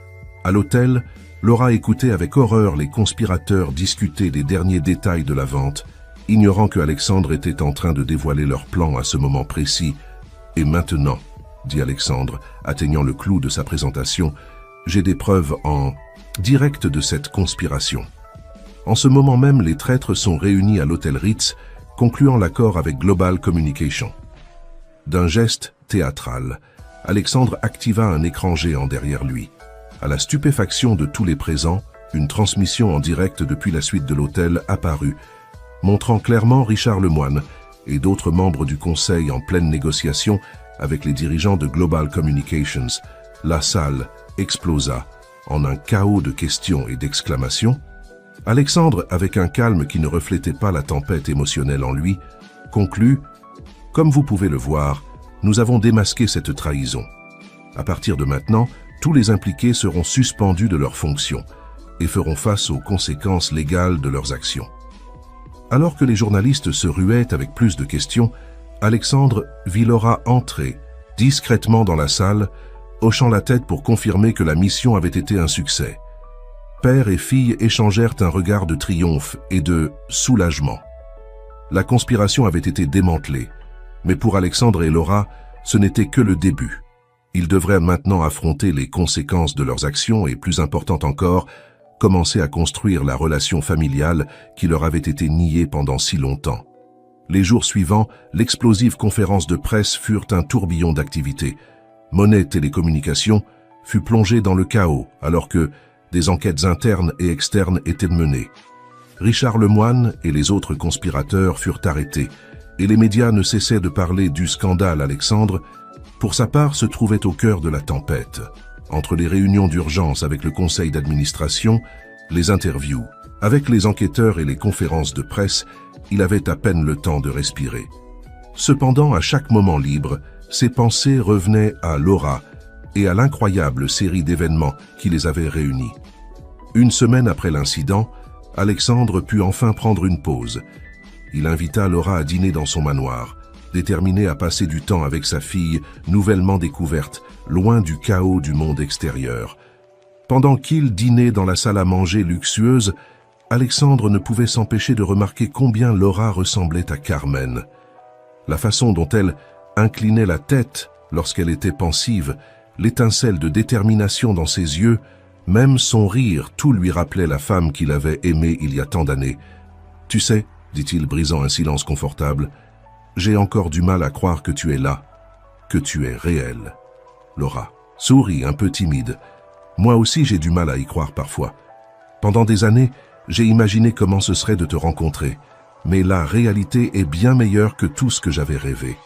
À l'hôtel, Laura écoutait avec horreur les conspirateurs discuter des derniers détails de la vente, ignorant que Alexandre était en train de dévoiler leur plan à ce moment précis. « Et maintenant », dit Alexandre, atteignant le clou de sa présentation, « j'ai des preuves en direct de cette conspiration. » En ce moment même, les traîtres sont réunis à l'hôtel Ritz, concluant l'accord avec Global Communication. D'un geste théâtral, Alexandre activa un écran géant derrière lui. À la stupéfaction de tous les présents, une transmission en direct depuis la suite de l'hôtel apparut, montrant clairement Richard Lemoine et d'autres membres du conseil en pleine négociation avec les dirigeants de Global Communications. La salle explosa en un chaos de questions et d'exclamations. Alexandre, avec un calme qui ne reflétait pas la tempête émotionnelle en lui, conclut « Comme vous pouvez le voir, nous avons démasqué cette trahison. À partir de maintenant, tous les impliqués seront suspendus de leurs fonctions et feront face aux conséquences légales de leurs actions. » Alors que les journalistes se ruaient avec plus de questions, Alexandre vit Laura entrer discrètement dans la salle, hochant la tête pour confirmer que la mission avait été un succès. Père et fille échangèrent un regard de triomphe et de soulagement. La conspiration avait été démantelée, mais pour Alexandre et Laura, ce n'était que le début. Ils devraient maintenant affronter les conséquences de leurs actions et, plus important encore, commencer à construire la relation familiale qui leur avait été niée pendant si longtemps. Les jours suivants, l'explosive conférence de presse furent un tourbillon d'activités. Monnaie Télécommunications fut plongée dans le chaos alors que des enquêtes internes et externes étaient menées. Richard Lemoine et les autres conspirateurs furent arrêtés, et les médias ne cessaient de parler du scandale Alexandre, pour sa part se trouvait au cœur de la tempête. Entre les réunions d'urgence avec le conseil d'administration, les interviews, avec les enquêteurs et les conférences de presse, il avait à peine le temps de respirer. Cependant, à chaque moment libre, ses pensées revenaient à Laura et à l'incroyable série d'événements qui les avaient réunis. Une semaine après l'incident, Alexandre put enfin prendre une pause. Il invita Laura à dîner dans son manoir, déterminé à passer du temps avec sa fille nouvellement découverte, loin du chaos du monde extérieur. Pendant qu'il dînait dans la salle à manger luxueuse, Alexandre ne pouvait s'empêcher de remarquer combien Laura ressemblait à Carmen. La façon dont elle inclinait la tête lorsqu'elle était pensive, l'étincelle de détermination dans ses yeux, même son rire, tout lui rappelait la femme qu'il avait aimée il y a tant d'années. « Tu sais, dit-il, brisant un silence confortable, j'ai encore du mal à croire que tu es là, que tu es réelle. » Laura sourit, un peu timide. « Moi aussi j'ai du mal à y croire parfois. Pendant des années, j'ai imaginé comment ce serait de te rencontrer, mais la réalité est bien meilleure que tout ce que j'avais rêvé. »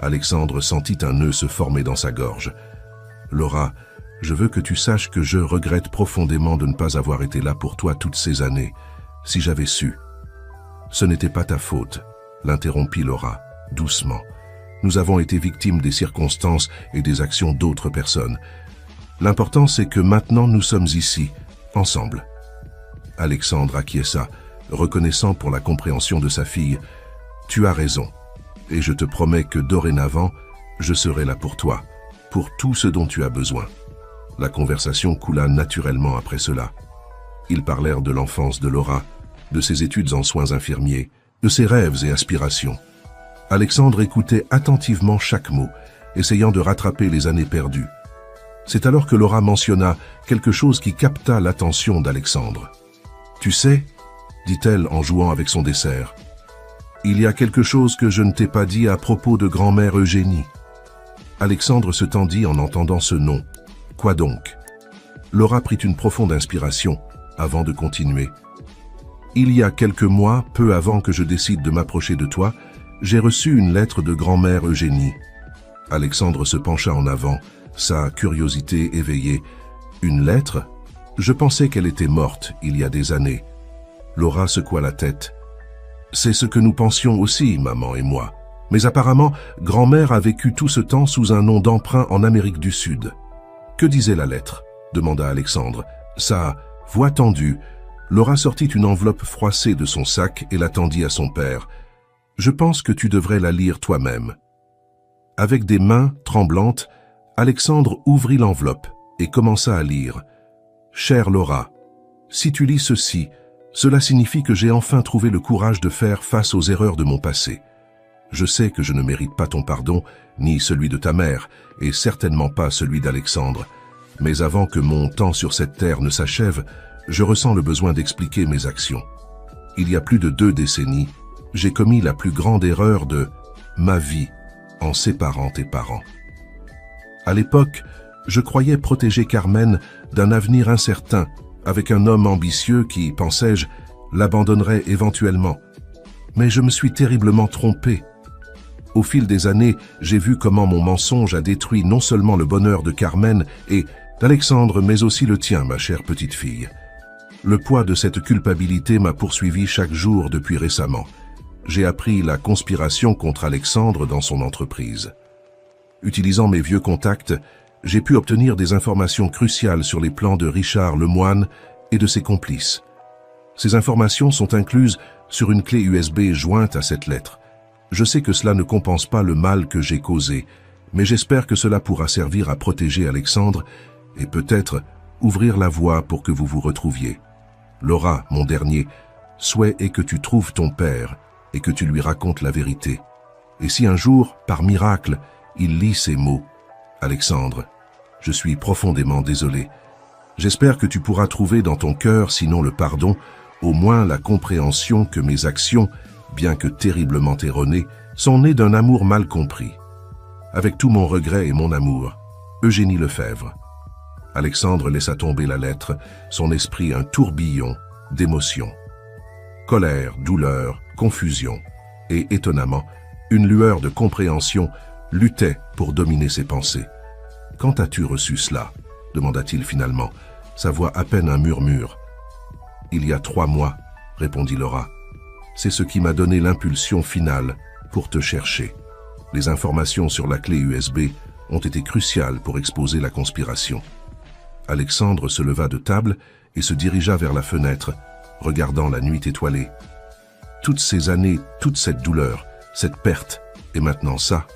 Alexandre sentit un nœud se former dans sa gorge. « Laura, je veux que tu saches que je regrette profondément de ne pas avoir été là pour toi toutes ces années, si j'avais su. » « Ce n'était pas ta faute, » l'interrompit Laura, doucement. « Nous avons été victimes des circonstances et des actions d'autres personnes. L'important, c'est que maintenant nous sommes ici, ensemble. » Alexandre acquiesça, reconnaissant pour la compréhension de sa fille. « Tu as raison, et je te promets que dorénavant, je serai là pour toi, pour tout ce dont tu as besoin. » La conversation coula naturellement après cela. Ils parlèrent de l'enfance de Laura, de ses études en soins infirmiers, de ses rêves et aspirations. Alexandre écoutait attentivement chaque mot, essayant de rattraper les années perdues. C'est alors que Laura mentionna quelque chose qui capta l'attention d'Alexandre. « Tu sais, » dit-elle en jouant avec son dessert, « il y a quelque chose que je ne t'ai pas dit à propos de grand-mère Eugénie. » Alexandre se tendit en entendant ce nom. « Quoi donc ?» Laura prit une profonde inspiration avant de continuer. Il y a quelques mois, peu avant que je décide de m'approcher de toi, j'ai reçu une lettre de grand-mère Eugénie. Alexandre se pencha en avant, sa curiosité éveillée. Une lettre ? Je pensais qu'elle était morte il y a des années. Laura secoua la tête. C'est ce que nous pensions aussi, maman et moi. Mais apparemment, grand-mère a vécu tout ce temps sous un nom d'emprunt en Amérique du Sud. Que disait la lettre ? demanda Alexandre. Sa voix tendue, Laura sortit une enveloppe froissée de son sac et la tendit à son père. « Je pense que tu devrais la lire toi-même. » Avec des mains tremblantes, Alexandre ouvrit l'enveloppe et commença à lire. « Chère Laura, si tu lis ceci, cela signifie que j'ai enfin trouvé le courage de faire face aux erreurs de mon passé. Je sais que je ne mérite pas ton pardon, ni celui de ta mère, et certainement pas celui d'Alexandre. Mais avant que mon temps sur cette terre ne s'achève, je ressens le besoin d'expliquer mes actions. Il y a plus de 2 décennies, j'ai commis la plus grande erreur de ma vie en séparant tes parents. À l'époque, je croyais protéger Carmen d'un avenir incertain avec un homme ambitieux qui, pensais-je, l'abandonnerait éventuellement. Mais je me suis terriblement trompé. Au fil des années, j'ai vu comment mon mensonge a détruit non seulement le bonheur de Carmen et d'Alexandre, mais aussi le tien, ma chère petite fille. Le poids de cette culpabilité m'a poursuivi chaque jour depuis récemment. J'ai appris la conspiration contre Alexandre dans son entreprise. Utilisant mes vieux contacts, j'ai pu obtenir des informations cruciales sur les plans de Richard Lemoine et de ses complices. Ces informations sont incluses sur une clé USB jointe à cette lettre. Je sais que cela ne compense pas le mal que j'ai causé, mais j'espère que cela pourra servir à protéger Alexandre et peut-être ouvrir la voie pour que vous vous retrouviez. Laura, mon dernier, souhait est que tu trouves ton père et que tu lui racontes la vérité. Et si un jour, par miracle, il lit ces mots, « Alexandre, je suis profondément désolé. J'espère que tu pourras trouver dans ton cœur, sinon le pardon, au moins la compréhension que mes actions, bien que terriblement erronées, sont nées d'un amour mal compris. Avec tout mon regret et mon amour, Eugénie Lefebvre. » Alexandre laissa tomber la lettre, son esprit un tourbillon d'émotions. Colère, douleur, confusion et, étonnamment, une lueur de compréhension luttait pour dominer ses pensées. « Quand as-tu reçu cela ?» demanda-t-il finalement, sa voix à peine un murmure. « Il y a 3 mois, » répondit Laura. « C'est ce qui m'a donné l'impulsion finale pour te chercher. Les informations sur la clé USB ont été cruciales pour exposer la conspiration. » Alexandre se leva de table et se dirigea vers la fenêtre, regardant la nuit étoilée. Toutes ces années, toute cette douleur, cette perte, et maintenant ça.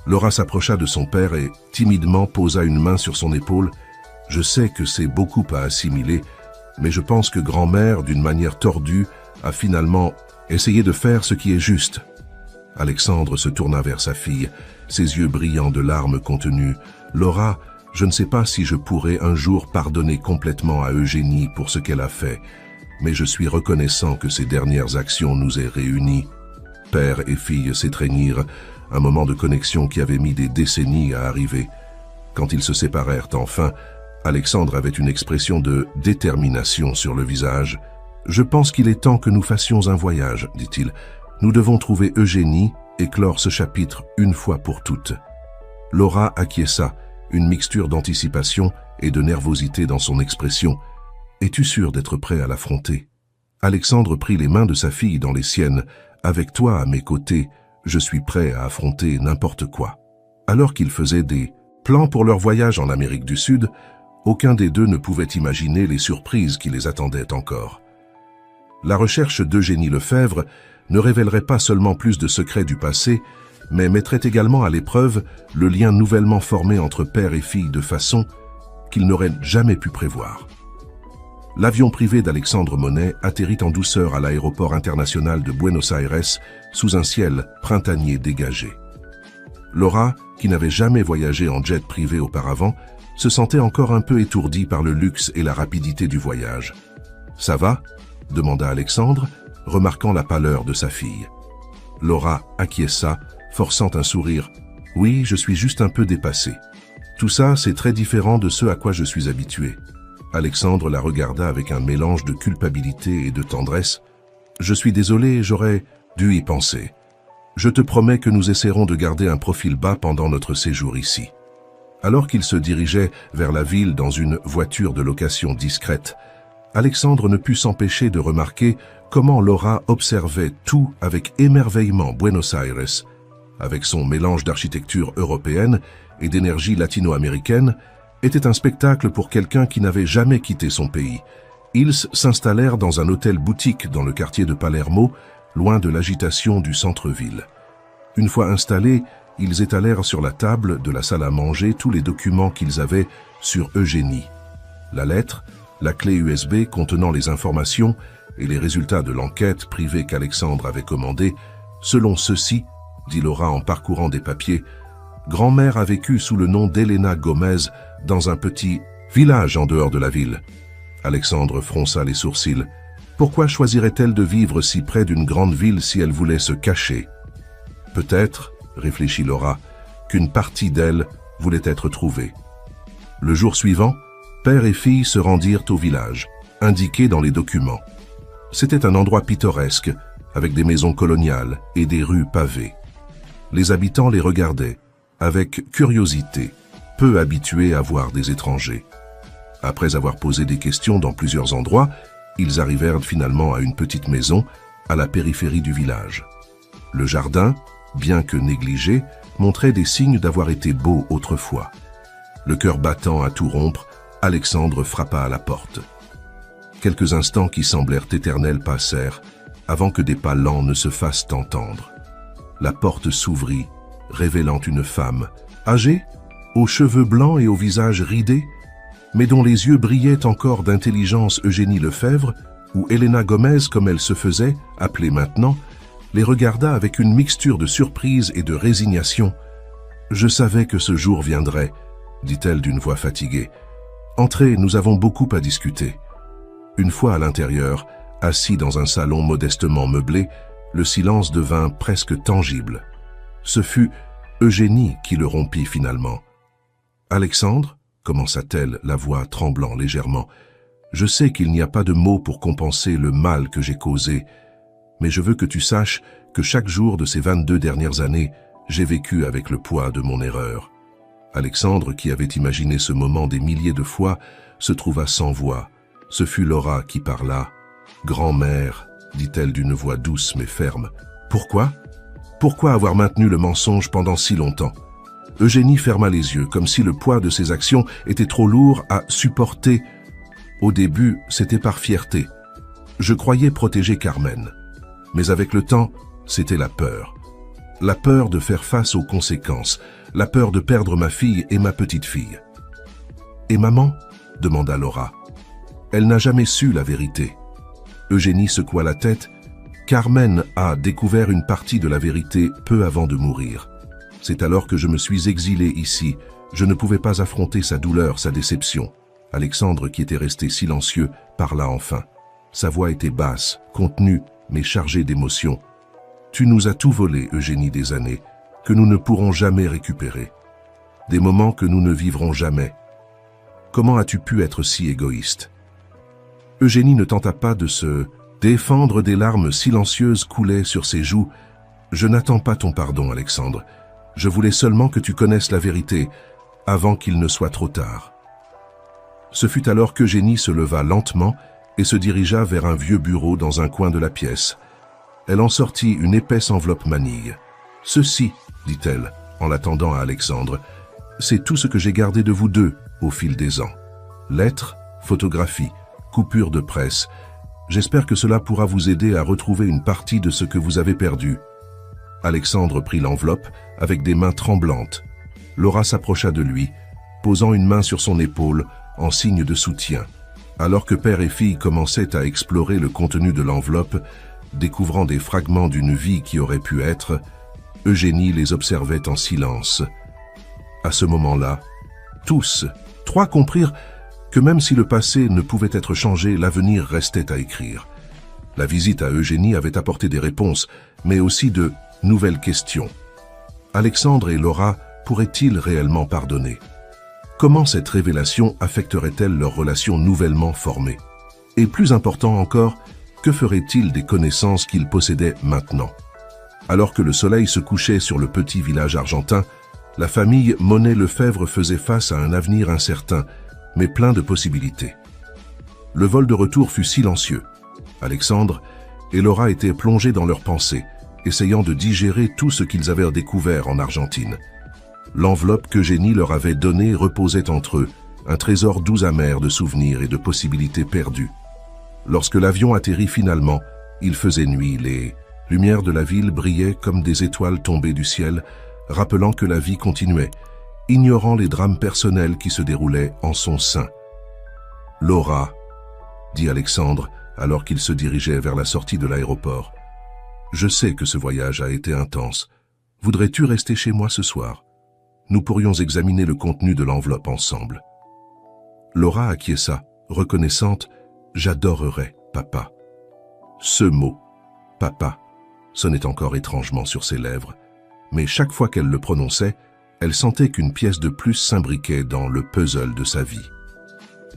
Laura s'approcha de son père et timidement posa une main sur son épaule. « Je sais que c'est beaucoup à assimiler, mais je pense que grand-mère, d'une manière tordue, a finalement essayé de faire ce qui est juste. » Alexandre se tourna vers sa fille, ses yeux brillants de larmes contenues. « Laura, je ne sais pas si je pourrai un jour pardonner complètement à Eugénie pour ce qu'elle a fait, mais je suis reconnaissant que ces dernières actions nous aient réunis. » Père et fille s'étreignirent, un moment de connexion qui avait mis des décennies à arriver. Quand ils se séparèrent enfin, Alexandre avait une expression de détermination sur le visage. « Je pense qu'il est temps que nous fassions un voyage, dit-il. Nous devons trouver Eugénie et clore ce chapitre une fois pour toutes. » Laura acquiesça, une mixture d'anticipation et de nervosité dans son expression. « Es-tu sûr d'être prêt à l'affronter ?» Alexandre prit les mains de sa fille dans les siennes. « Avec toi à mes côtés, je suis prêt à affronter n'importe quoi. » Alors qu'ils faisaient des plans pour leur voyage en Amérique du Sud, aucun des deux ne pouvait imaginer les surprises qui les attendaient encore. La recherche d'Eugénie Lefebvre ne révélerait pas seulement plus de secrets du passé, mais mettrait également à l'épreuve le lien nouvellement formé entre père et fille de façon qu'ils n'auraient jamais pu prévoir. L'avion privé d'Alexandre Monet atterrit en douceur à l'aéroport international de Buenos Aires sous un ciel printanier dégagé. Laura, qui n'avait jamais voyagé en jet privé auparavant, se sentait encore un peu étourdie par le luxe et la rapidité du voyage. « Ça va ?» demanda Alexandre, remarquant la pâleur de sa fille. Laura acquiesça, forçant un sourire. « Oui, je suis juste un peu dépassée. Tout ça, c'est très différent de ce à quoi je suis habitué. » Alexandre la regarda avec un mélange de culpabilité et de tendresse. « Je suis désolé, j'aurais dû y penser. Je te promets que nous essaierons de garder un profil bas pendant notre séjour ici. » Alors qu'il se dirigeait vers la ville dans une voiture de location discrète, Alexandre ne put s'empêcher de remarquer comment Laura observait tout avec émerveillement Buenos Aires, avec son mélange d'architecture européenne et d'énergie latino-américaine, était un spectacle pour quelqu'un qui n'avait jamais quitté son pays. Ils s'installèrent dans un hôtel-boutique dans le quartier de Palermo, loin de l'agitation du centre-ville. Une fois installés, ils étalèrent sur la table de la salle à manger tous les documents qu'ils avaient sur Eugénie. La lettre, la clé USB contenant les informations et les résultats de l'enquête privée qu'Alexandre avait commandée. Selon ceci, dit Laura en parcourant des papiers, grand-mère a vécu sous le nom d'Elena Gomez dans un petit village en dehors de la ville. Alexandre fronça les sourcils. Pourquoi choisirait-elle de vivre si près d'une grande ville si elle voulait se cacher? Peut-être, réfléchit Laura, qu'une partie d'elle voulait être trouvée. Le jour suivant, père et fille se rendirent au village, indiqué dans les documents. C'était un endroit pittoresque, avec des maisons coloniales et des rues pavées. Les habitants les regardaient, avec curiosité, peu habitués à voir des étrangers. Après avoir posé des questions dans plusieurs endroits, ils arrivèrent finalement à une petite maison, à la périphérie du village. Le jardin, bien que négligé, montrait des signes d'avoir été beau autrefois. Le cœur battant à tout rompre, Alexandre frappa à la porte. Quelques instants qui semblèrent éternels passèrent, avant que des pas lents ne se fassent entendre. La porte s'ouvrit, révélant une femme, âgée, aux cheveux blancs et au visage ridé, mais dont les yeux brillaient encore d'intelligence. Eugénie Lefebvre, ou Elena Gomez comme elle se faisait, appelée maintenant, les regarda avec une mixture de surprise et de résignation. « Je savais que ce jour viendrait, » dit-elle d'une voix fatiguée. « Entrez, nous avons beaucoup à discuter. » Une fois à l'intérieur, assis dans un salon modestement meublé, le silence devint presque tangible. Ce fut Eugénie qui le rompit finalement. « Alexandre » commença-t-elle, la voix tremblant légèrement. « Je sais qu'il n'y a pas de mots pour compenser le mal que j'ai causé, mais je veux que tu saches que chaque jour de ces 22 dernières années, j'ai vécu avec le poids de mon erreur. » Alexandre, qui avait imaginé ce moment des milliers de fois, se trouva sans voix. Ce fut Laura qui parla. « Grand-mère, » dit-elle d'une voix douce mais ferme. « Pourquoi? Pourquoi avoir maintenu le mensonge pendant si longtemps ?» Eugénie ferma les yeux, comme si le poids de ses actions était trop lourd à supporter. Au début, c'était par fierté. Je croyais protéger Carmen. Mais avec le temps, c'était la peur. La peur de faire face aux conséquences, la peur de perdre ma fille et ma petite-fille. « Et maman ?» demanda Laura. Elle n'a jamais su la vérité. Eugénie secoua la tête. Carmen a découvert une partie de la vérité peu avant de mourir. C'est alors que je me suis exilé ici. Je ne pouvais pas affronter sa douleur, sa déception. Alexandre, qui était resté silencieux, parla enfin. Sa voix était basse, contenue, mais chargée d'émotion. « Tu nous as tout volé, Eugénie, des années, que nous ne pourrons jamais récupérer. Des moments que nous ne vivrons jamais. Comment as-tu pu être si égoïste ?» Eugénie ne tenta pas de se défendre, des larmes silencieuses coulaient sur ses joues. « Je n'attends pas ton pardon, Alexandre. Je voulais seulement que tu connaisses la vérité, avant qu'il ne soit trop tard. » Ce fut alors qu'Eugénie se leva lentement et se dirigea vers un vieux bureau dans un coin de la pièce. Elle en sortit une épaisse enveloppe manille. « Ceci, » dit-elle, en l'attendant à Alexandre, « c'est tout ce que j'ai gardé de vous deux au fil des ans. Lettres, photographies, coupures de presse. J'espère que cela pourra vous aider à retrouver une partie de ce que vous avez perdu. » Alexandre prit l'enveloppe avec des mains tremblantes. Laura s'approcha de lui, posant une main sur son épaule en signe de soutien. Alors que père et fille commençaient à explorer le contenu de l'enveloppe, découvrant des fragments d'une vie qui aurait pu être, Eugénie les observait en silence. À ce moment-là, tous, trois comprirent que même si le passé ne pouvait être changé, l'avenir restait à écrire. La visite à Eugénie avait apporté des réponses, mais aussi de nouvelles questions. Alexandre et Laura pourraient-ils réellement pardonner? Comment cette révélation affecterait-elle leur relation nouvellement formée? Et plus important encore, que ferait-il des connaissances qu'ils possédaient maintenant? Alors que le soleil se couchait sur le petit village argentin, la famille Monet-Lefebvre faisait face à un avenir incertain, mais plein de possibilités. Le vol de retour fut silencieux. Alexandre et Laura étaient plongés dans leurs pensées, essayant de digérer tout ce qu'ils avaient découvert en Argentine. L'enveloppe qu'Eugénie leur avait donnée reposait entre eux, un trésor doux amer de souvenirs et de possibilités perdues. Lorsque l'avion atterrit finalement, il faisait nuit, les lumières de la ville brillaient comme des étoiles tombées du ciel, rappelant que la vie continuait, ignorant les drames personnels qui se déroulaient en son sein. « Laura », dit Alexandre alors qu'il se dirigeait vers la sortie de l'aéroport, « je sais que ce voyage a été intense. Voudrais-tu rester chez moi ce soir? Nous pourrions examiner le contenu de l'enveloppe ensemble. » Laura acquiesça, reconnaissante, « J'adorerais, papa. » Ce mot, « papa », sonnait encore étrangement sur ses lèvres, mais chaque fois qu'elle le prononçait, elle sentait qu'une pièce de plus s'imbriquait dans le puzzle de sa vie.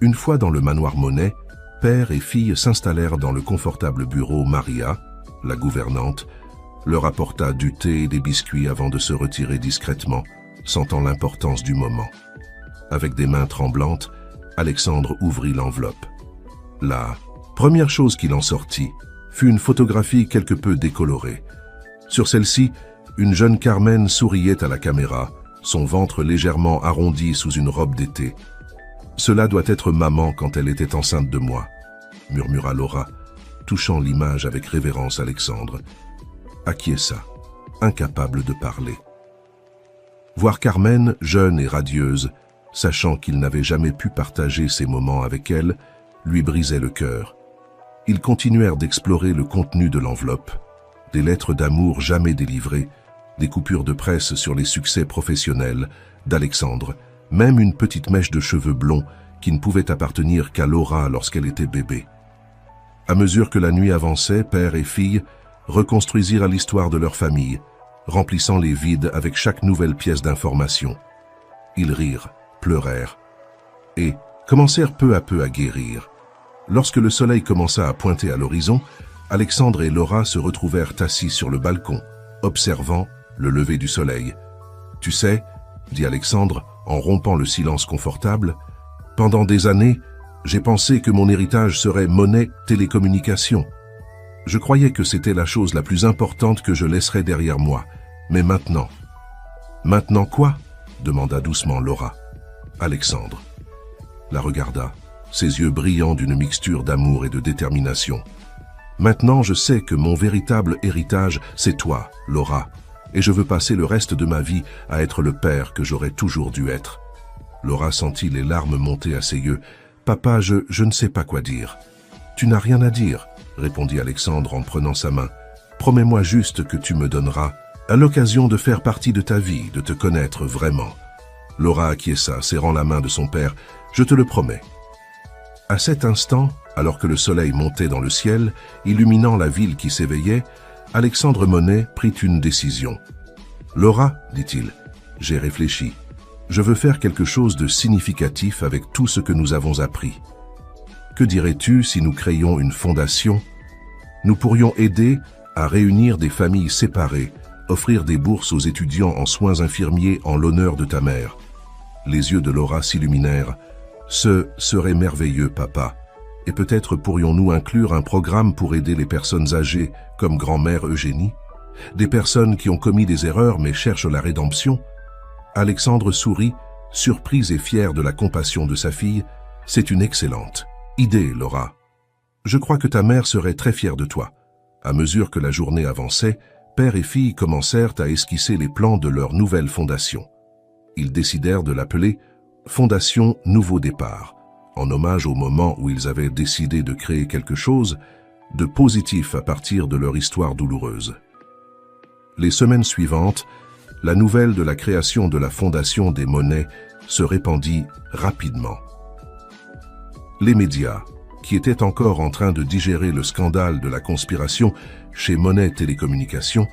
Une fois dans le manoir Monet, père et fille s'installèrent dans le confortable bureau. Maria, la gouvernante, leur apporta du thé et des biscuits avant de se retirer discrètement, sentant l'importance du moment. Avec des mains tremblantes, Alexandre ouvrit l'enveloppe. La première chose qu'il en sortit fut une photographie quelque peu décolorée. Sur celle-ci, une jeune Carmen souriait à la caméra, son ventre légèrement arrondi sous une robe d'été. « Cela doit être maman quand elle était enceinte de moi », murmura Laura, touchant l'image avec révérence. Alexandre acquiesça, incapable de parler. Voir Carmen, jeune et radieuse, sachant qu'il n'avait jamais pu partager ces moments avec elle, lui brisait le cœur. Ils continuèrent d'explorer le contenu de l'enveloppe, des lettres d'amour jamais délivrées, des coupures de presse sur les succès professionnels d'Alexandre, même une petite mèche de cheveux blonds qui ne pouvait appartenir qu'à Laura lorsqu'elle était bébé. À mesure que la nuit avançait, père et fille reconstruisirent l'histoire de leur famille, remplissant les vides avec chaque nouvelle pièce d'information. Ils rirent, pleurèrent et commencèrent peu à peu à guérir. Lorsque le soleil commença à pointer à l'horizon, Alexandre et Laura se retrouvèrent assis sur le balcon, observant le lever du soleil. « Tu sais, » dit Alexandre en rompant le silence confortable, « pendant des années, j'ai pensé que mon héritage serait Monet Télécommunications. Je croyais que c'était la chose la plus importante que je laisserais derrière moi. Mais maintenant... » « Maintenant quoi ?» demanda doucement Laura. Alexandre la regarda, ses yeux brillants d'une mixture d'amour et de détermination. « Maintenant, je sais que mon véritable héritage, c'est toi, Laura, et je veux passer le reste de ma vie à être le père que j'aurais toujours dû être. » Laura sentit les larmes monter à ses yeux. « Papa, je ne sais pas quoi dire. »« Tu n'as rien à dire, » répondit Alexandre en prenant sa main. « Promets-moi juste que tu me donneras à l'occasion de faire partie de ta vie, de te connaître vraiment. » Laura acquiesça, serrant la main de son père. « Je te le promets. » À cet instant, alors que le soleil montait dans le ciel, illuminant la ville qui s'éveillait, Alexandre Monet prit une décision. « Laura, dit-il, j'ai réfléchi. Je veux faire quelque chose de significatif avec tout ce que nous avons appris. Que dirais-tu si nous créions une fondation? Nous pourrions aider à réunir des familles séparées, offrir des bourses aux étudiants en soins infirmiers en l'honneur de ta mère. » Les yeux de Laura s'illuminèrent. « Ce serait merveilleux, papa. Et peut-être pourrions-nous inclure un programme pour aider les personnes âgées, comme grand-mère Eugénie? Des personnes qui ont commis des erreurs mais cherchent la rédemption ?» Alexandre sourit, surpris et fier de la compassion de sa fille. « C'est une excellente idée, Laura. Je crois que ta mère serait très fière de toi. » À mesure que la journée avançait, père et fille commencèrent à esquisser les plans de leur nouvelle fondation. Ils décidèrent de l'appeler Fondation Nouveau Départ, en hommage au moment où ils avaient décidé de créer quelque chose de positif à partir de leur histoire douloureuse. Les semaines suivantes, la nouvelle de la création de la Fondation des Monet se répandit rapidement. Les médias, qui étaient encore en train de digérer le scandale de la conspiration chez Monet Télécommunications,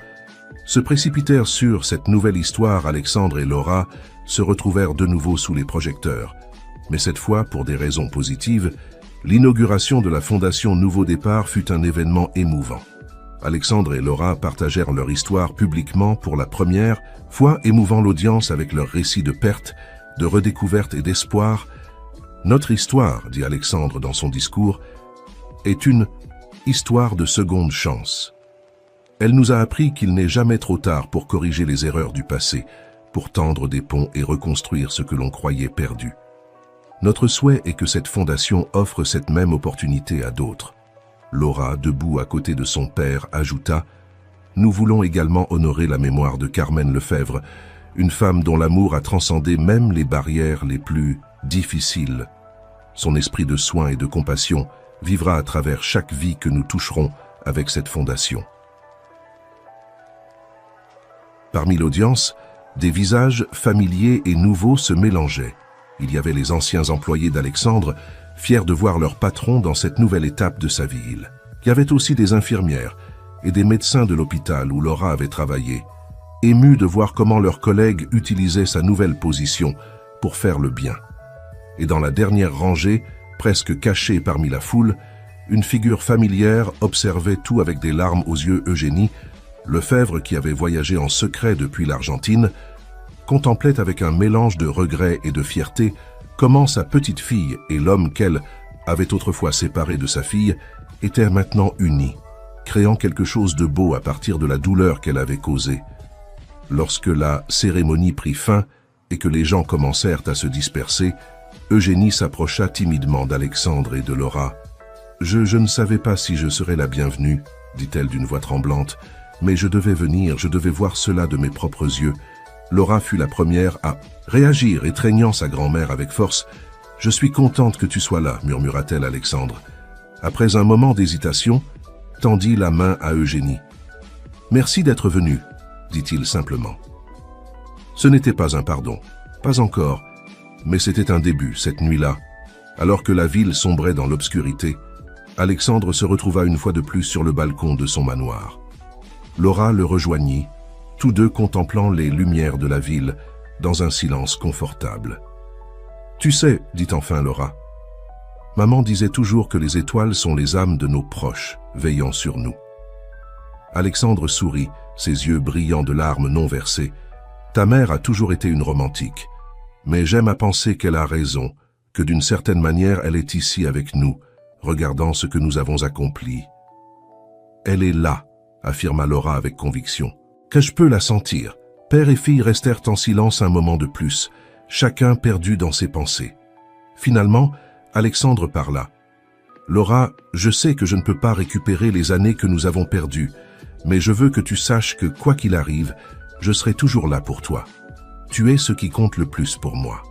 se précipitèrent sur cette nouvelle histoire. Alexandre et Laura se retrouvèrent de nouveau sous les projecteurs. Mais cette fois, pour des raisons positives, l'inauguration de la Fondation Nouveau Départ fut un événement émouvant. Alexandre et Laura partagèrent leur histoire publiquement pour la première fois, émouvant l'audience avec leurs récits de perte, de redécouverte et d'espoir. « Notre histoire, dit Alexandre dans son discours, est une histoire de seconde chance. Elle nous a appris qu'il n'est jamais trop tard pour corriger les erreurs du passé, pour tendre des ponts et reconstruire ce que l'on croyait perdu. Notre souhait est que cette fondation offre cette même opportunité à d'autres. Laura, debout à côté de son père, ajouta « Nous voulons également honorer la mémoire de Carmen Lefebvre, une femme dont l'amour a transcendé même les barrières les plus difficiles. Son esprit de soin et de compassion vivra à travers chaque vie que nous toucherons avec cette fondation. » Parmi l'audience, des visages familiers et nouveaux se mélangeaient. Il y avait les anciens employés d'Alexandre, fiers de voir leur patron dans cette nouvelle étape de sa vie. Il y avait aussi des infirmières et des médecins de l'hôpital où Laura avait travaillé, émus de voir comment leurs collègues utilisaient sa nouvelle position pour faire le bien. Et dans la dernière rangée, presque cachée parmi la foule, une figure familière observait tout avec des larmes aux yeux. Eugénie Lefebvre, qui avait voyagé en secret depuis l'Argentine, contemplait avec un mélange de regret et de fierté comment sa petite fille et l'homme qu'elle avait autrefois séparé de sa fille étaient maintenant unis, créant quelque chose de beau à partir de la douleur qu'elle avait causée. Lorsque la cérémonie prit fin et que les gens commencèrent à se disperser, Eugénie s'approcha timidement d'Alexandre et de Laura. « Je ne savais pas si je serais la bienvenue, dit-elle d'une voix tremblante, mais je devais venir, je devais voir cela de mes propres yeux. » Laura fut la première à réagir, étreignant sa grand-mère avec force. « Je suis contente que tu sois là, murmura-t-elle à Alexandre. Après un moment d'hésitation, tendit la main à Eugénie. « Merci d'être venue, dit-il simplement. Ce n'était pas un pardon, pas encore, mais c'était un début cette nuit-là. Alors que la ville sombrait dans l'obscurité, Alexandre se retrouva une fois de plus sur le balcon de son manoir. Laura le rejoignit, tous deux contemplant les lumières de la ville, dans un silence confortable. « Tu sais, dit enfin Laura, maman disait toujours que les étoiles sont les âmes de nos proches, veillant sur nous. » Alexandre sourit, ses yeux brillants de larmes non versées. « Ta mère a toujours été une romantique, mais j'aime à penser qu'elle a raison, que d'une certaine manière elle est ici avec nous, regardant ce que nous avons accompli. »« Elle est là, » affirma Laura avec conviction. « Que je peux la sentir. » Père et fille restèrent en silence un moment de plus, chacun perdu dans ses pensées. Finalement, Alexandre parla. « Laura, je sais que je ne peux pas récupérer les années que nous avons perdues, mais je veux que tu saches que, quoi qu'il arrive, je serai toujours là pour toi. Tu es ce qui compte le plus pour moi. »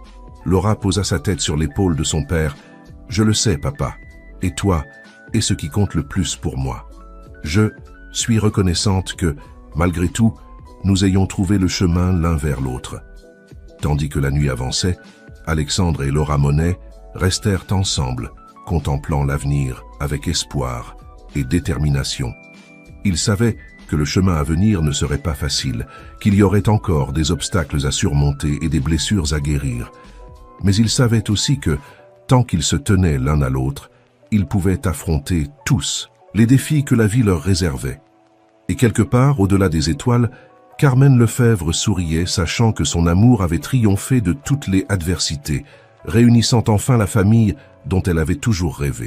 Laura posa sa tête sur l'épaule de son père. « Je le sais, papa. Et toi, est ce qui compte le plus pour moi. Je suis reconnaissante que, malgré tout, nous ayons trouvé le chemin l'un vers l'autre. » Tandis que la nuit avançait, Alexandre et Laura Monet restèrent ensemble, contemplant l'avenir avec espoir et détermination. Ils savaient que le chemin à venir ne serait pas facile, qu'il y aurait encore des obstacles à surmonter et des blessures à guérir. Mais ils savaient aussi que, tant qu'ils se tenaient l'un à l'autre, ils pouvaient affronter tous les défis que la vie leur réservait. Et quelque part, au-delà des étoiles, Carmen Lefebvre souriait, sachant que son amour avait triomphé de toutes les adversités, réunissant enfin la famille dont elle avait toujours rêvé.